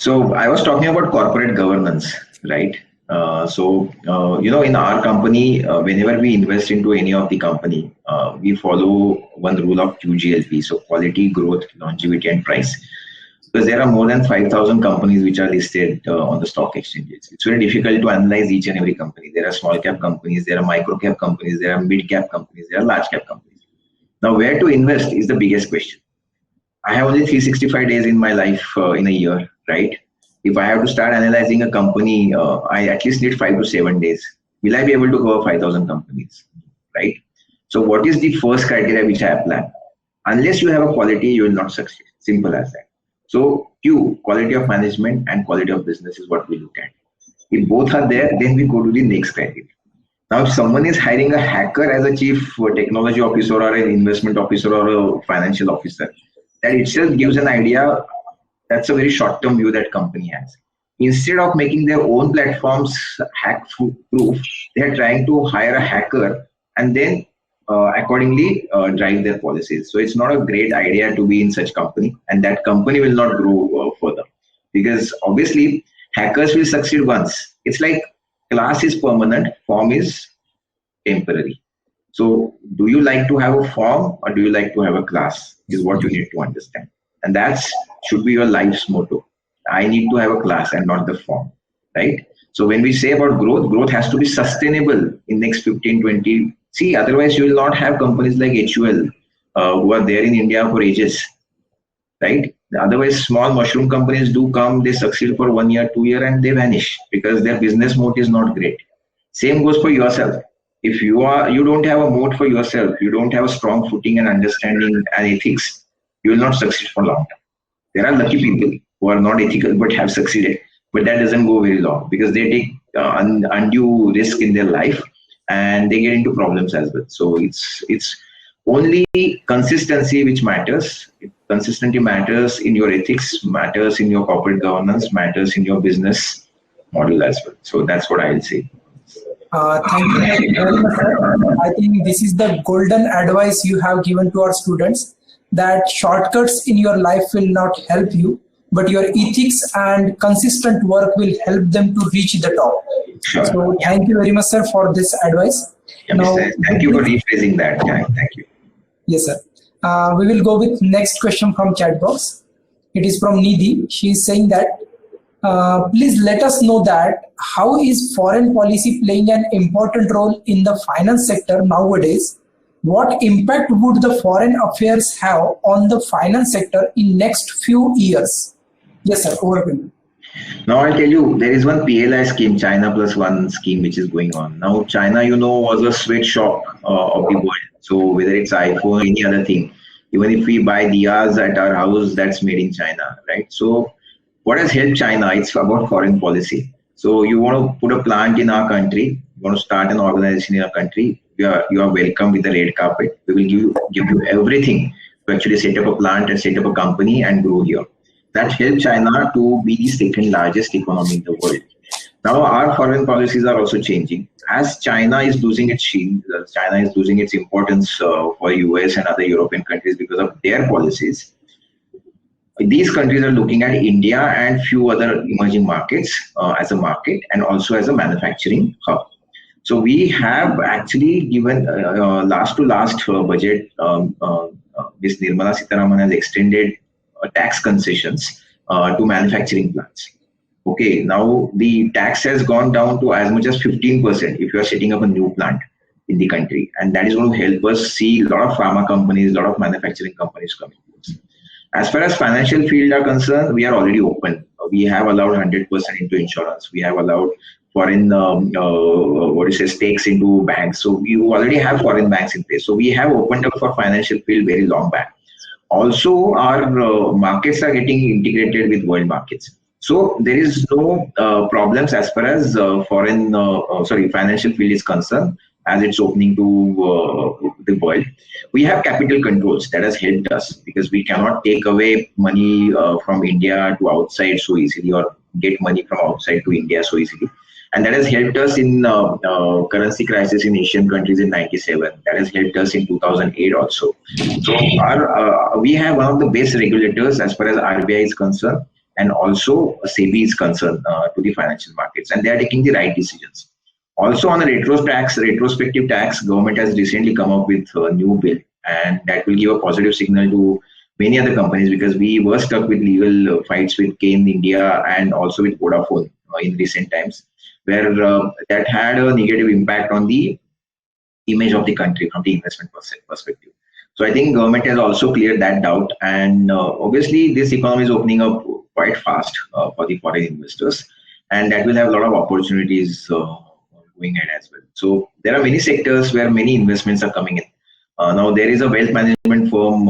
So I was talking about corporate governance, right? In our company, whenever we invest into any of the company, we follow one rule of QGLP, so quality, growth, longevity, and price. Because there are more than 5,000 companies which are listed on the stock exchanges. It's very difficult to analyze each and every company. There are small cap companies, there are micro cap companies, there are mid cap companies, there are large cap companies. Now, where to invest is the biggest question. I have only 365 days in my life in a year, right? If I have to start analyzing a company, I at least need 5 to 7 days. Will I be able to cover 5,000 companies, right? So what is the first criteria which I apply? Unless you have a quality, you will not succeed. Simple as that. So Q, quality of management and quality of business is what we look at. If both are there, then we go to the next criteria. Now, if someone is hiring a hacker as a chief technology officer or an investment officer or a financial officer, that itself gives an idea. That's a very short-term view that company has. Instead of making their own platforms hack-proof, they are trying to hire a hacker and then accordingly drive their policies. So it's not a great idea to be in such company, and that company will not grow further, because obviously hackers will succeed once. It's like class is permanent, form is temporary. So do you like to have a form or do you like to have a class is what you need to understand. And that should be your life's motto. I need to have a class and not the form, right? So when we say about growth, growth has to be sustainable in next 15, 20. See, otherwise you will not have companies like HUL who are there in India for ages, right? Otherwise, small mushroom companies do come, they succeed for 1 year, 2 year, and they vanish because their business moat is not great. Same goes for yourself. If you don't have a moat for yourself, you don't have a strong footing and understanding and ethics, you will not succeed for long term. There are lucky people who are not ethical but have succeeded, but that doesn't go very long because they take undue risk in their life and they get into problems as well. So it's only consistency which matters. Consistency matters in your ethics, matters in your corporate governance, matters in your business model as well. So that's what I will say. Thank you very much, sir. I think this is the golden advice you have given to our students, that shortcuts in your life will not help you, but your ethics and consistent work will help them to reach the top. Sure. So thank you very much, sir, for this advice. Yeah, Now, thank you for rephrasing that. Thank you. yes, sir. We will go with next question from chat box. It is from Nidhi. She is saying that please let us know that how is foreign policy playing an important role in the finance sector nowadays? What impact would the foreign affairs have on the finance sector in next few years? Yes, sir. Over to you. Now I'll tell you, there is one PLI scheme, China Plus One scheme, which is going on. Now China, was a sweatshop of the world. So whether it's iPhone or any other thing, even if we buy diyas at our house, that's made in China, right? So what has helped China? It's about foreign policy. So you want to put a plant in our country, you want to start an organization in our country, you are welcome with the red carpet. We will give you everything to actually set up a plant and set up a company and grow here. That helped China to be the second largest economy in the world. Now our foreign policies are also changing. As China is losing its sheen, China is losing its importance for US and other European countries because of their policies. These countries are looking at India and few other emerging markets as a market and also as a manufacturing hub. So we have actually given last budget, Ms. Nirmala Sitharaman has extended tax concessions to manufacturing plants. Okay, now the tax has gone down to as much as 15% if you are setting up a new plant in the country, and that is going to help us see a lot of pharma companies, a lot of manufacturing companies coming. As far as financial field are concerned, we are already open. We have allowed 100% into insurance. We have allowed foreign stakes into banks. So we already have foreign banks in place. So we have opened up for financial field very long back. Also, our markets are getting integrated with world markets. So there is no problems as far as financial field is concerned, as it's opening to the world. We have capital controls that has helped us because we cannot take away money from India to outside so easily or get money from outside to India so easily. And that has helped us in currency crisis in Asian countries in 97. That has helped us in 2008 also. So we have one of the best regulators as far as RBI is concerned. and also SEBI is concerned to the financial markets, and they are taking the right decisions. Also, on the retrospective tax, government has recently come up with a new bill, and that will give a positive signal to many other companies, because we were stuck with legal fights with Kane India and also with Vodafone in recent times, where that had a negative impact on the image of the country from the investment perspective. So I think government has also cleared that doubt, and obviously this economy is opening up quite fast for the foreign investors, and that will have a lot of opportunities going ahead as well. So there are many sectors where many investments are coming in. Now there is a wealth management firm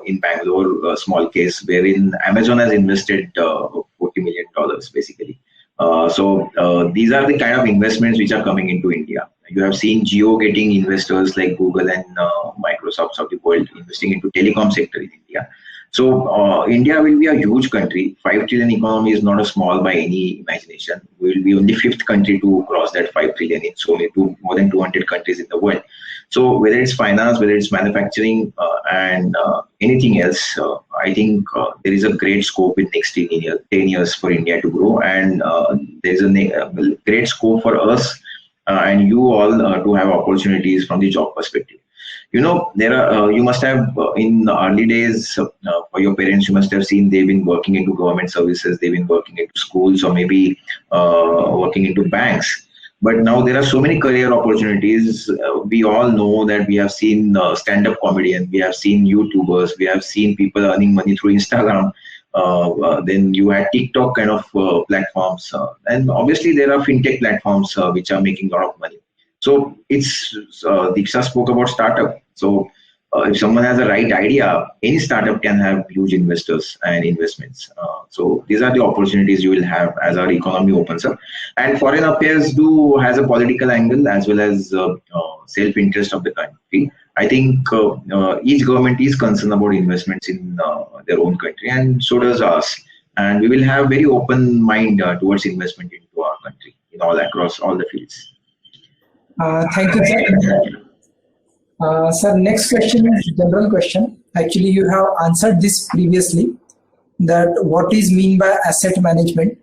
in Bangalore, a small case, wherein Amazon has invested $40 million basically. These are the kind of investments which are coming into India. You have seen Jio getting investors like Google and Microsoft of the world investing into telecom sector in India. So India will be a huge country. 5 trillion economy is not a small by any imagination. We will be only 5th country to cross that 5 trillion. It's only more than 200 countries in the world. So whether it's finance, whether it's manufacturing and anything else, I think there is a great scope in next 10 years for India to grow, and there's a great scope for us and you all to have opportunities from the job perspective. You know, there are you must have in the early days for your parents, you must have seen they've been working into government services, they've been working into schools, or maybe working into banks. But now there are so many career opportunities. We all know that we have seen stand-up comedians, we have seen YouTubers, we have seen people earning money through Instagram. Then you had TikTok kind of platforms, and obviously there are fintech platforms which are making a lot of money. So it's Diksha spoke about startup. So if someone has a right idea, any startup can have huge investors and investments. So these are the opportunities you will have as our economy opens up. And foreign affairs has a political angle as well as self-interest of the country. I think each government is concerned about investments in their own country, and so does us. And we will have very open mind towards investment into our country in across all the fields. Thank you, sir. Sir, next question is general question. Actually, you have answered this previously, that what is mean by asset management,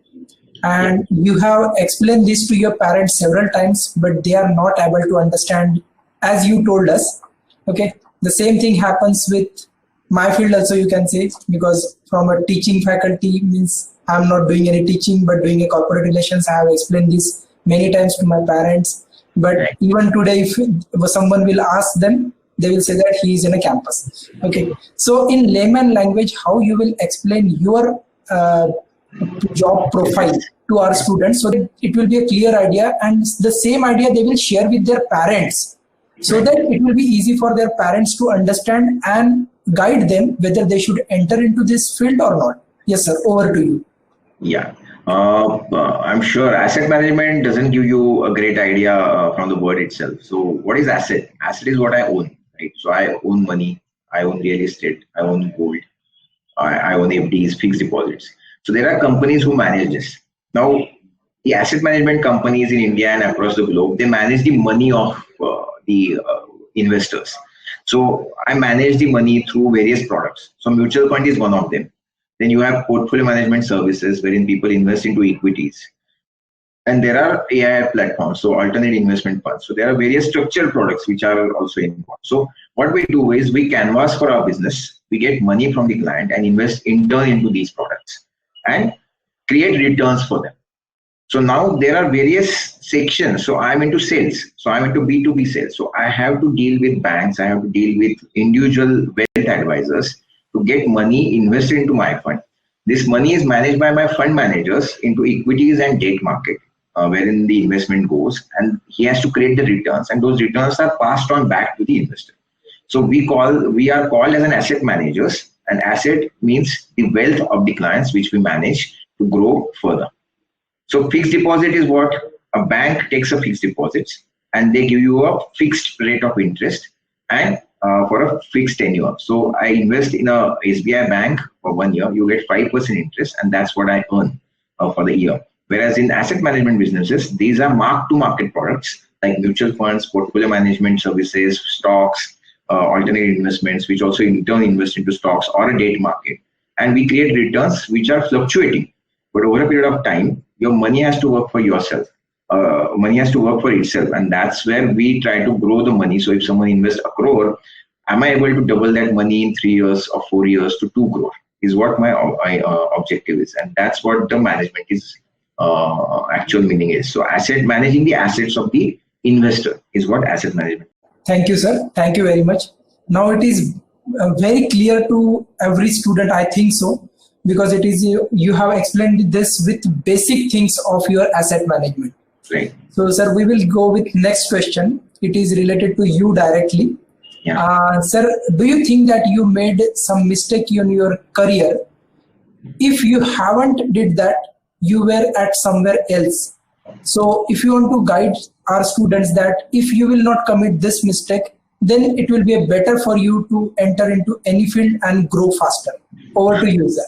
and you have explained this to your parents several times, but they are not able to understand as you told us. Okay, the same thing happens with my field also, you can say, because from a teaching faculty means I'm not doing any teaching but doing a corporate relations. I have explained this many times to my parents. But even today, if someone will ask them, they will say that he is in a campus. Okay. So in layman language, how you will explain your job profile to our students so that it will be a clear idea, and the same idea they will share with their parents, so that it will be easy for their parents to understand and guide them whether they should enter into this field or not. Yes, sir. Over to you. Yeah. I'm sure asset management doesn't give you a great idea from the word itself. So what is asset? Asset is what I own, right? So I own money, I own real estate, I own gold, I own FDs, fixed deposits. So there are companies who manage this. Now, the asset management companies in India and across the globe, they manage the money of the investors. So I manage the money through various products. So mutual fund is one of them. Then you have portfolio management services wherein people invest into equities. And there are AIF platforms, so alternate investment funds. So there are various structured products which are also involved. So what we do is we canvas for our business, we get money from the client and invest in turn into these products and create returns for them. So now there are various sections. So I'm into sales. So I'm into B2B sales. So I have to deal with banks. I have to deal with individual wealth advisors to get money invested into my fund. This money is managed by my fund managers into equities and debt market, wherein the investment goes, and he has to create the returns, and those returns are passed on back to the investor. So we are called as an asset managers. An asset means the wealth of the clients which we manage to grow further. So fixed deposit is what a bank takes a fixed deposit and they give you a fixed rate of interest and for a fixed tenure. So I invest in a SBI bank for 1 year, you get 5% interest, and that's what I earn for the year. Whereas in asset management businesses, these are mark-to-market products like mutual funds, portfolio management services, stocks, alternate investments, which also in turn invest into stocks or a debt market. and we create returns which are fluctuating. But over a period of time, your money has to work for yourself. Money has to work for itself, and that's where we try to grow the money. So if someone invests a crore, am I able to double that money in 3 years or 4 years to 2 crore? Is what my objective is, and that's what the management is actual meaning is. So managing the assets of the investor is what asset management. Thank you, sir. Thank you very much. Now it is very clear to every student, I think so, because it is you have explained this with basic things of your asset management. Right. So, sir, we will go with next question. It is related to you directly. Yeah. Sir, do you think that you made some mistake in your career? If you haven't did that, you were at somewhere else. So if you want to guide our students that if you will not commit this mistake, then it will be better for you to enter into any field and grow faster. Over to you, sir.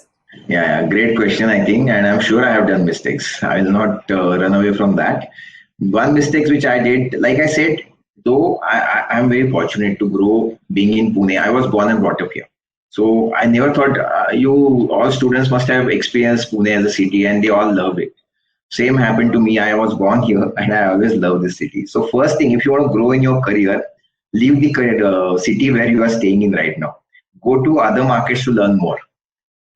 Yeah, great question, I think, and I'm sure I have done mistakes. I will not run away from that. One mistake which I did, like I said, though I'm very fortunate to grow being in Pune. I was born and brought up here. So I never thought all students must have experienced Pune as a city and they all love it. Same happened to me. I was born here and I always love this city. So first thing, if you want to grow in your career, leave the city where you are staying in right now. Go to other markets to learn more.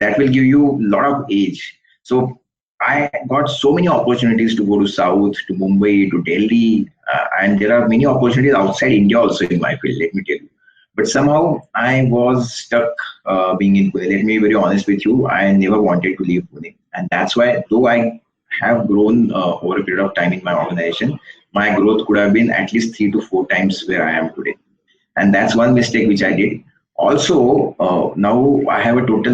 That will give you a lot of age. So I got so many opportunities to go to South, to Mumbai, to Delhi, and there are many opportunities outside India also in my field, let me tell you. But somehow I was stuck being in Pune. Let me be very honest with you. I never wanted to leave Pune. And that's why, though I have grown over a period of time in my organization, my growth could have been at least 3 to 4 times where I am today. And that's one mistake which I did. Also, now I have a total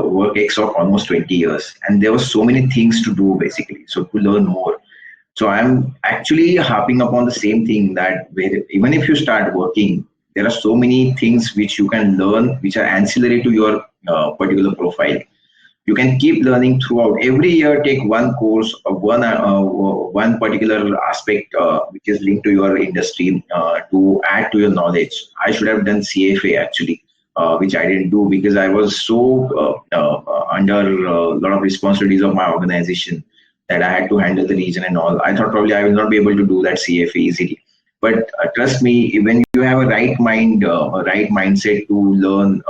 work of almost 20 years. And there were so many things to do basically. So to learn more. So I'm actually harping upon the same thing that even if you start working, there are so many things which you can learn, which are ancillary to your particular profile. You can keep learning throughout. Every year, take one course of one particular aspect which is linked to your industry to add to your knowledge. I should have done CFA actually, which I didn't do because I was so under a lot of responsibilities of my organization that I had to handle the region and all. I thought probably I will not be able to do that CFA easily. But trust me, when you have a right mindset to learn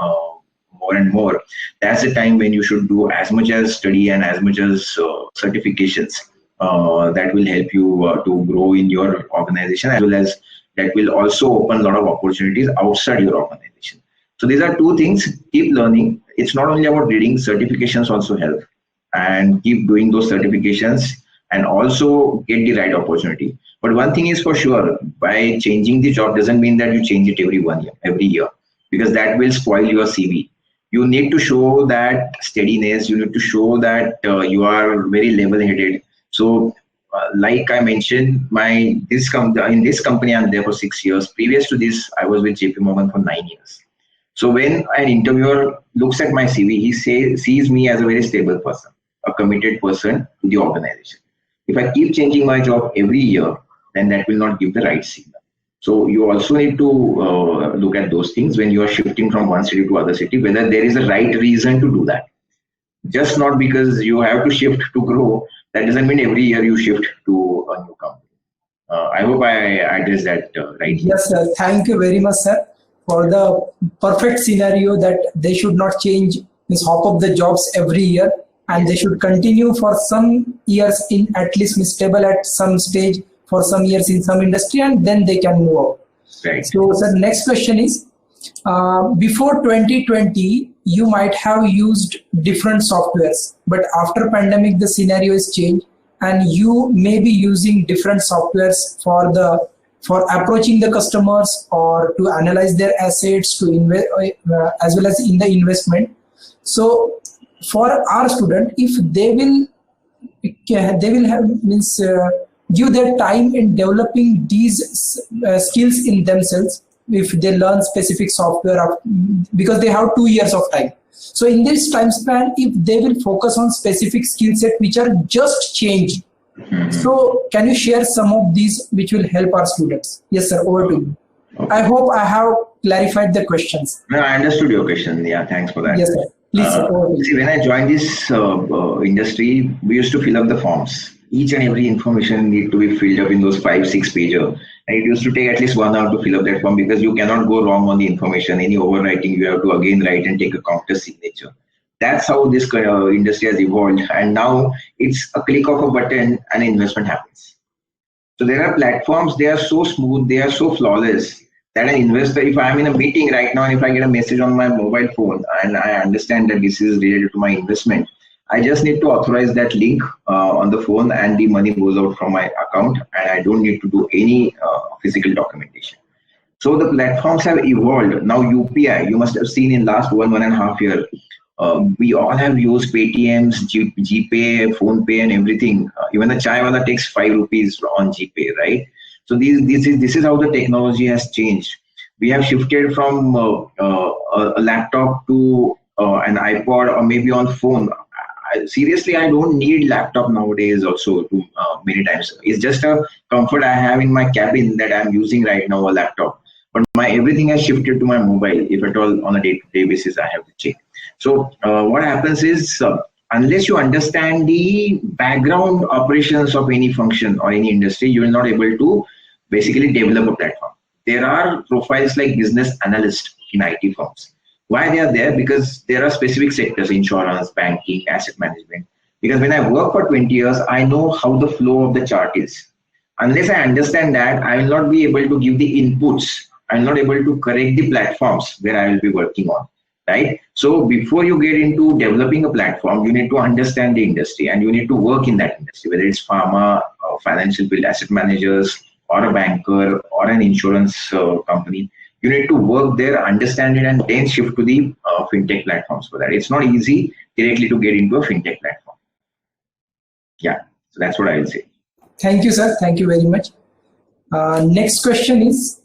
more and more, that's the time when you should do as much as study and as much as certifications that will help you to grow in your organization, as well as that will also open a lot of opportunities outside your organization. So these are two things. Keep learning. It's not only about reading, certifications also help, and keep doing those certifications and also get the right opportunity. But one thing is for sure, by changing the job doesn't mean that you change it every year, because that will spoil your CV. You need to show that steadiness. You need to show that you are very level-headed. So, like I mentioned, in this company I'm there for 6 years. Previous to this, I was with JP Morgan for 9 years. So when an interviewer looks at my CV, he sees me as a very stable person, a committed person to the organization. If I keep changing my job every year, then that will not give the right signal. So you also need to look at those things when you are shifting from one city to other city, whether there is a right reason to do that. Just not because you have to shift to grow, that doesn't mean every year you shift to a new company. I hope I addressed that right. Yes, sir. Thank you very much, sir, for the perfect scenario that they should not change, hop up the jobs every year, and they should continue for some years in at least stable at some stage for some years in some industry, and then they can move out. Right. So, sir, next question is, before 2020, you might have used different softwares, but after pandemic, the scenario is changed, and you may be using different softwares for approaching the customers or to analyze their assets, to invest as well as in the investment. So, for our student, if they will have give their time in developing these skills in themselves, if they learn specific software because they have 2 years of time. So in this time span, if they will focus on specific skill set which are just changed. So can you share some of these which will help our students? Yes, sir, over to you. Okay. I hope I have clarified the questions. No, I understood your question. Yeah, thanks for that. Yes, sir. Please, sir. Over to you. See, when I joined this industry, we used to fill up the forms. Each and every information need to be filled up in those 5-6 pager. And it used to take at least 1 hour to fill up that form because you cannot go wrong on the information. Any overwriting, you have to again write and take a counter signature. That's how this industry has evolved. And now it's a click of a button and investment happens. So there are platforms, they are so smooth, they are so flawless that an investor, if I'm in a meeting right now and if I get a message on my mobile phone and I understand that this is related to my investment, I just need to authorize that link on the phone and the money goes out from my account and I don't need to do any physical documentation. So the platforms have evolved. Now UPI, you must have seen in last 1.5 years, we all have used Paytms, GPay, PhonePe and everything. Even the chai wala takes 5 rupees on GPay, right? So this is how the technology has changed. We have shifted from a laptop to an iPod or maybe on phone. Seriously, I don't need laptop nowadays also to many times. It's just a comfort I have in my cabin that I'm using right now, a laptop. But my everything has shifted to my mobile. If at all on a day-to-day basis, I have to check. So what happens is, unless you understand the background operations of any function or any industry, you will not able to basically develop a platform. There are profiles like business analyst in IT firms. Why they are there? Because there are specific sectors, insurance, banking, asset management. Because when I work for 20 years, I know how the flow of the chart is. Unless I understand that, I will not be able to give the inputs. I will not able to correct the platforms where I will be working on, right? So before you get into developing a platform, you need to understand the industry and you need to work in that industry, whether it's pharma, financial field, asset managers, or a banker, or an insurance company. You need to work there, understand it, and then shift to the fintech platforms for that. It's not easy directly to get into a fintech platform. Yeah, so that's what I will say. Thank you, sir. Thank you very much. Next question is,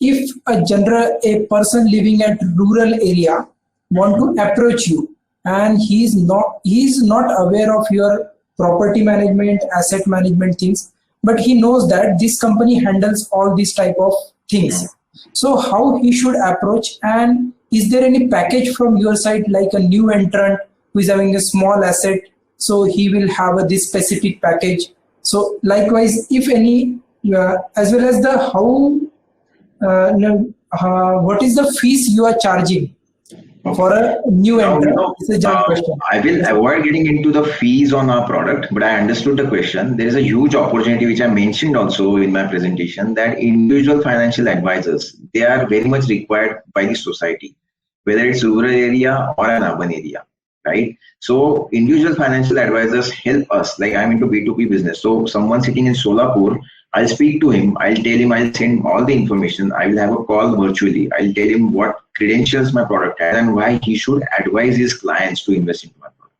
if a person living at rural area want to approach you and he is not aware of your property management, asset management things, but he knows that this company handles all these type of things. So how he should approach, and is there any package from your side, like a new entrant who is having a small asset, so he will have this specific package? So likewise, if any, as well as the what is the fees you are charging for a new entrant? It's a general question. I will avoid getting into the fees on our product, but I understood the question. There is a huge opportunity, which I mentioned also in my presentation, that individual financial advisors, they are very much required by the society, whether it's rural area or an urban area, right? So individual financial advisors help us, like I'm into B2B business. So someone sitting in Solapur, I'll speak to him, I'll tell him, I'll send all the information, I will have a call virtually, I'll tell him what credentials my product has and why he should advise his clients to invest into my product.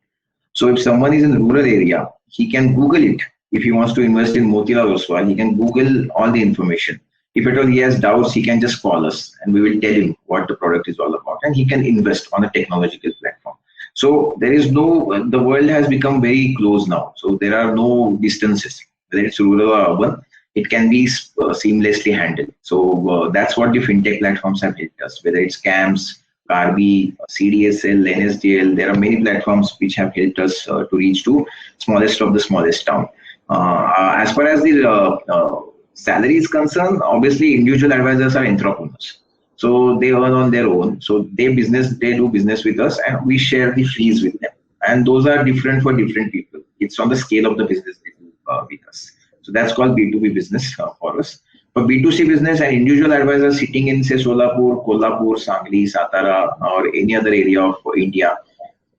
So if someone is in a rural area, he can Google it. If he wants to invest in Motilal Oswal, he can Google all the information. If at all he has doubts, he can just call us and we will tell him what the product is all about, and he can invest on a technological platform. So there is no, the world has become very close now. So there are no distances, whether it's rural or urban. It can be seamlessly handled. So that's what the fintech platforms have helped us, whether it's CAMS, Carby, CDSL, NSDL. There are many platforms which have helped us to reach to smallest of the smallest town. As far as the salary is concerned, obviously individual advisors are entrepreneurs. So they earn on their own. So they do business with us and we share the fees with them. And those are different for different people. It's on the scale of the business they do with us. So that's called B2B business for us. For B2C business, an individual advisor sitting in, say, Solapur, Kolhapur, Sangli, Satara, or any other area of India,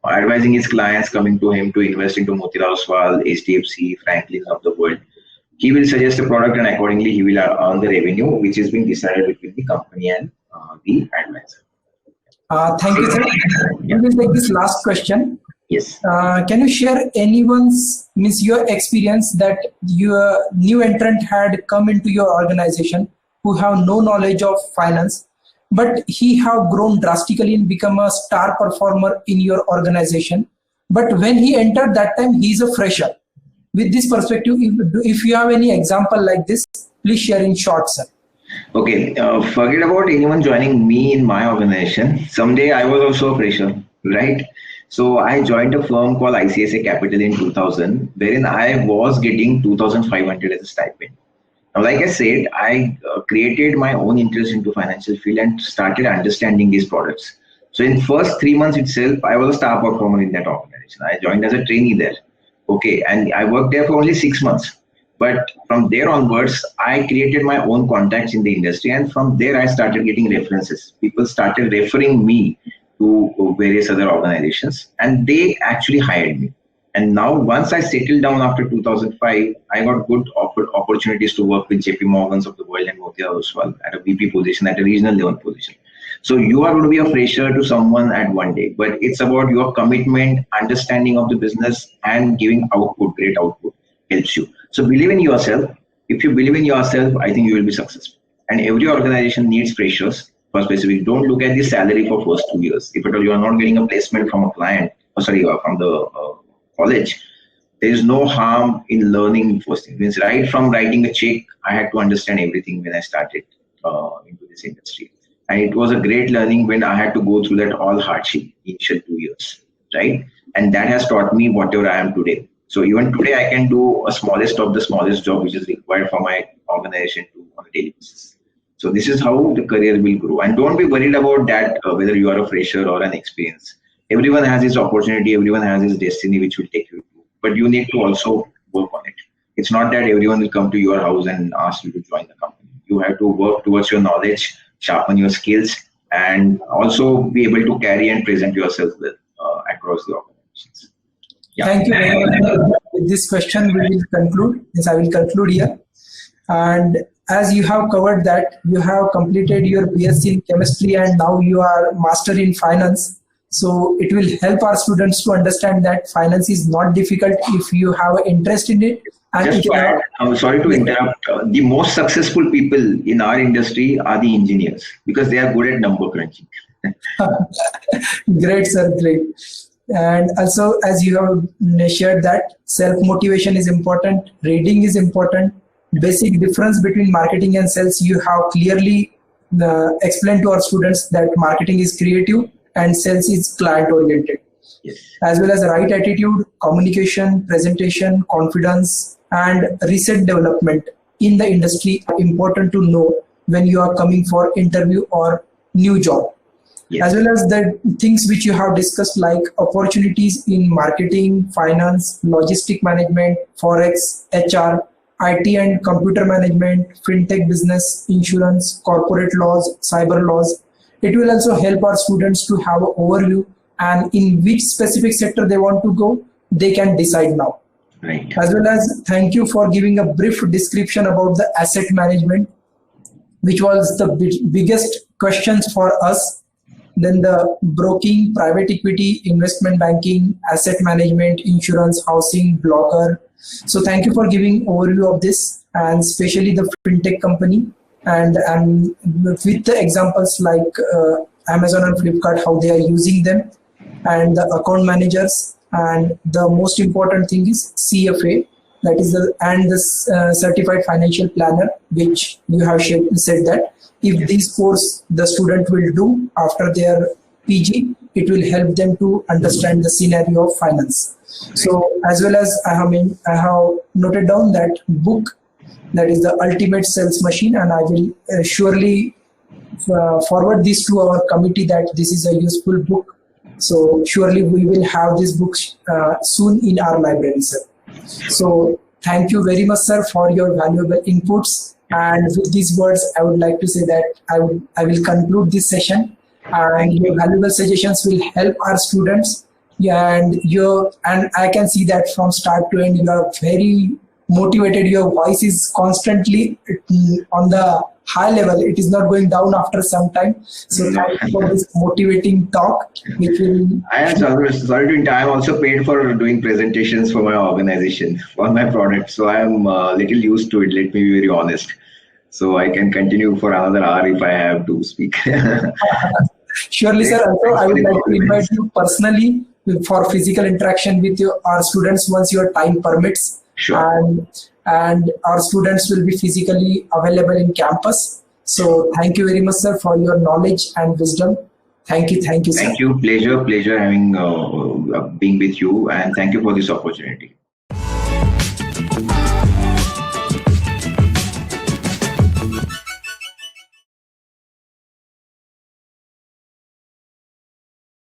advising his clients coming to him to invest into Motilal Oswal, HDFC, Franklin of the world. He will suggest a product and accordingly he will earn the revenue, which is being decided between the company and the advisor. Thank you, sir. We will take this last question. Yes. Can you share your experience that your new entrant had come into your organization who have no knowledge of finance, but he have grown drastically and become a star performer in your organization. But when he entered that time, he is a fresher. With this perspective, if you have any example like this, please share in short, sir. Okay, forget about anyone joining me in my organization. Someday I was also a fresher. right? So I joined a firm called ICICI Capital in 2000, wherein I was getting 2,500 as a stipend. Now, like I said, I created my own interest into financial field and started understanding these products. So in first 3 months itself, I was a star performer in that organization. I joined as a trainee there. Okay, and I worked there for only 6 months. But from there onwards, I created my own contacts in the industry, and from there I started getting references. People started referring me to various other organizations, and they actually hired me. And now, once I settled down after 2005, I got good opportunities to work with JP Morgans of the world and Motilal Oswal at a VP position, at a regional level position. So you are going to be a fresher to someone at one day, but it's about your commitment, understanding of the business, and giving output, great output helps you. So believe in yourself. If you believe in yourself, I think you will be successful. And every organization needs freshers for specific. Don't look at the salary for first 2 years. If at all you are not getting a placement from a client, from the college, there is no harm in learning first thing. Means right from writing a check, I had to understand everything when I started into this industry. And it was a great learning when I had to go through that all hardship initial 2 years, right? And that has taught me whatever I am today. So even today, I can do a smallest of the smallest job which is required for my organization to on a daily basis. So this is how the career will grow. And don't be worried about that, whether you are a fresher or an experienced. Everyone has his opportunity. Everyone has his destiny, which will take you to. But you need to also work on it. It's not that everyone will come to your house and ask you to join the company. You have to work towards your knowledge, sharpen your skills, and also be able to carry and present yourself with across the organizations. Yeah. Thank you very much. With this question, we will conclude. Yes, I will conclude here. And as you have covered that, you have completed your BSc in chemistry and now you are master in finance. So it will help our students to understand that finance is not difficult if you have an interest in it. And just to add, I'm sorry to interrupt. The most successful people in our industry are the engineers because they are good at number crunching. Great, sir. Great. And also, as you have shared that self-motivation is important, reading is important, basic difference between marketing and sales, you have clearly explained to our students that marketing is creative and sales is client-oriented. Yes. As well as right attitude, communication, presentation, confidence, and research development in the industry are important to know when you are coming for interview or new job. Yes. As well as the things which you have discussed like opportunities in marketing, finance, logistic management, forex, HR, IT and computer management, fintech business, insurance, corporate laws, cyber laws. It will also help our students to have an overview and in which specific sector they want to go, they can decide now. Right. As well as thank you for giving a brief description about the asset management, which was the biggest questions for us. Then the broking, private equity, investment banking, asset management, insurance, housing, blogger. So thank you for giving overview of this and especially the fintech company and with the examples like Amazon and Flipkart, how they are using them and the account managers. And the most important thing is CFA, that is the certified financial planner, which you have said that if this course the student will do after their PG, it will help them to understand the scenario of finance. So as well as I have noted down that book, that is the ultimate sales machine, and I will surely forward this to our committee that this is a useful book. So surely we will have this book soon in our library, sir. So thank you very much, sir, for your valuable inputs. And with these words, I would like to say that I will conclude this session. And your valuable suggestions will help our students. And I can see that from start to end, you are very motivated. Your voice is constantly on the high level. It is not going down after some time. So thank you for this motivating talk. Which will. I am sorry to. I am also paid for doing presentations for my organization, for my product. So I am little used to it. Let me be very honest. So I can continue for another hour if I have to speak. Surely, sir. Also, I would like to invite you personally for physical interaction with our students once your time permits. Sure. And our students will be physically available in campus. So thank you very much, sir, for your knowledge and wisdom. Thank you, sir. Thank you. Pleasure having being with you, and thank you for this opportunity.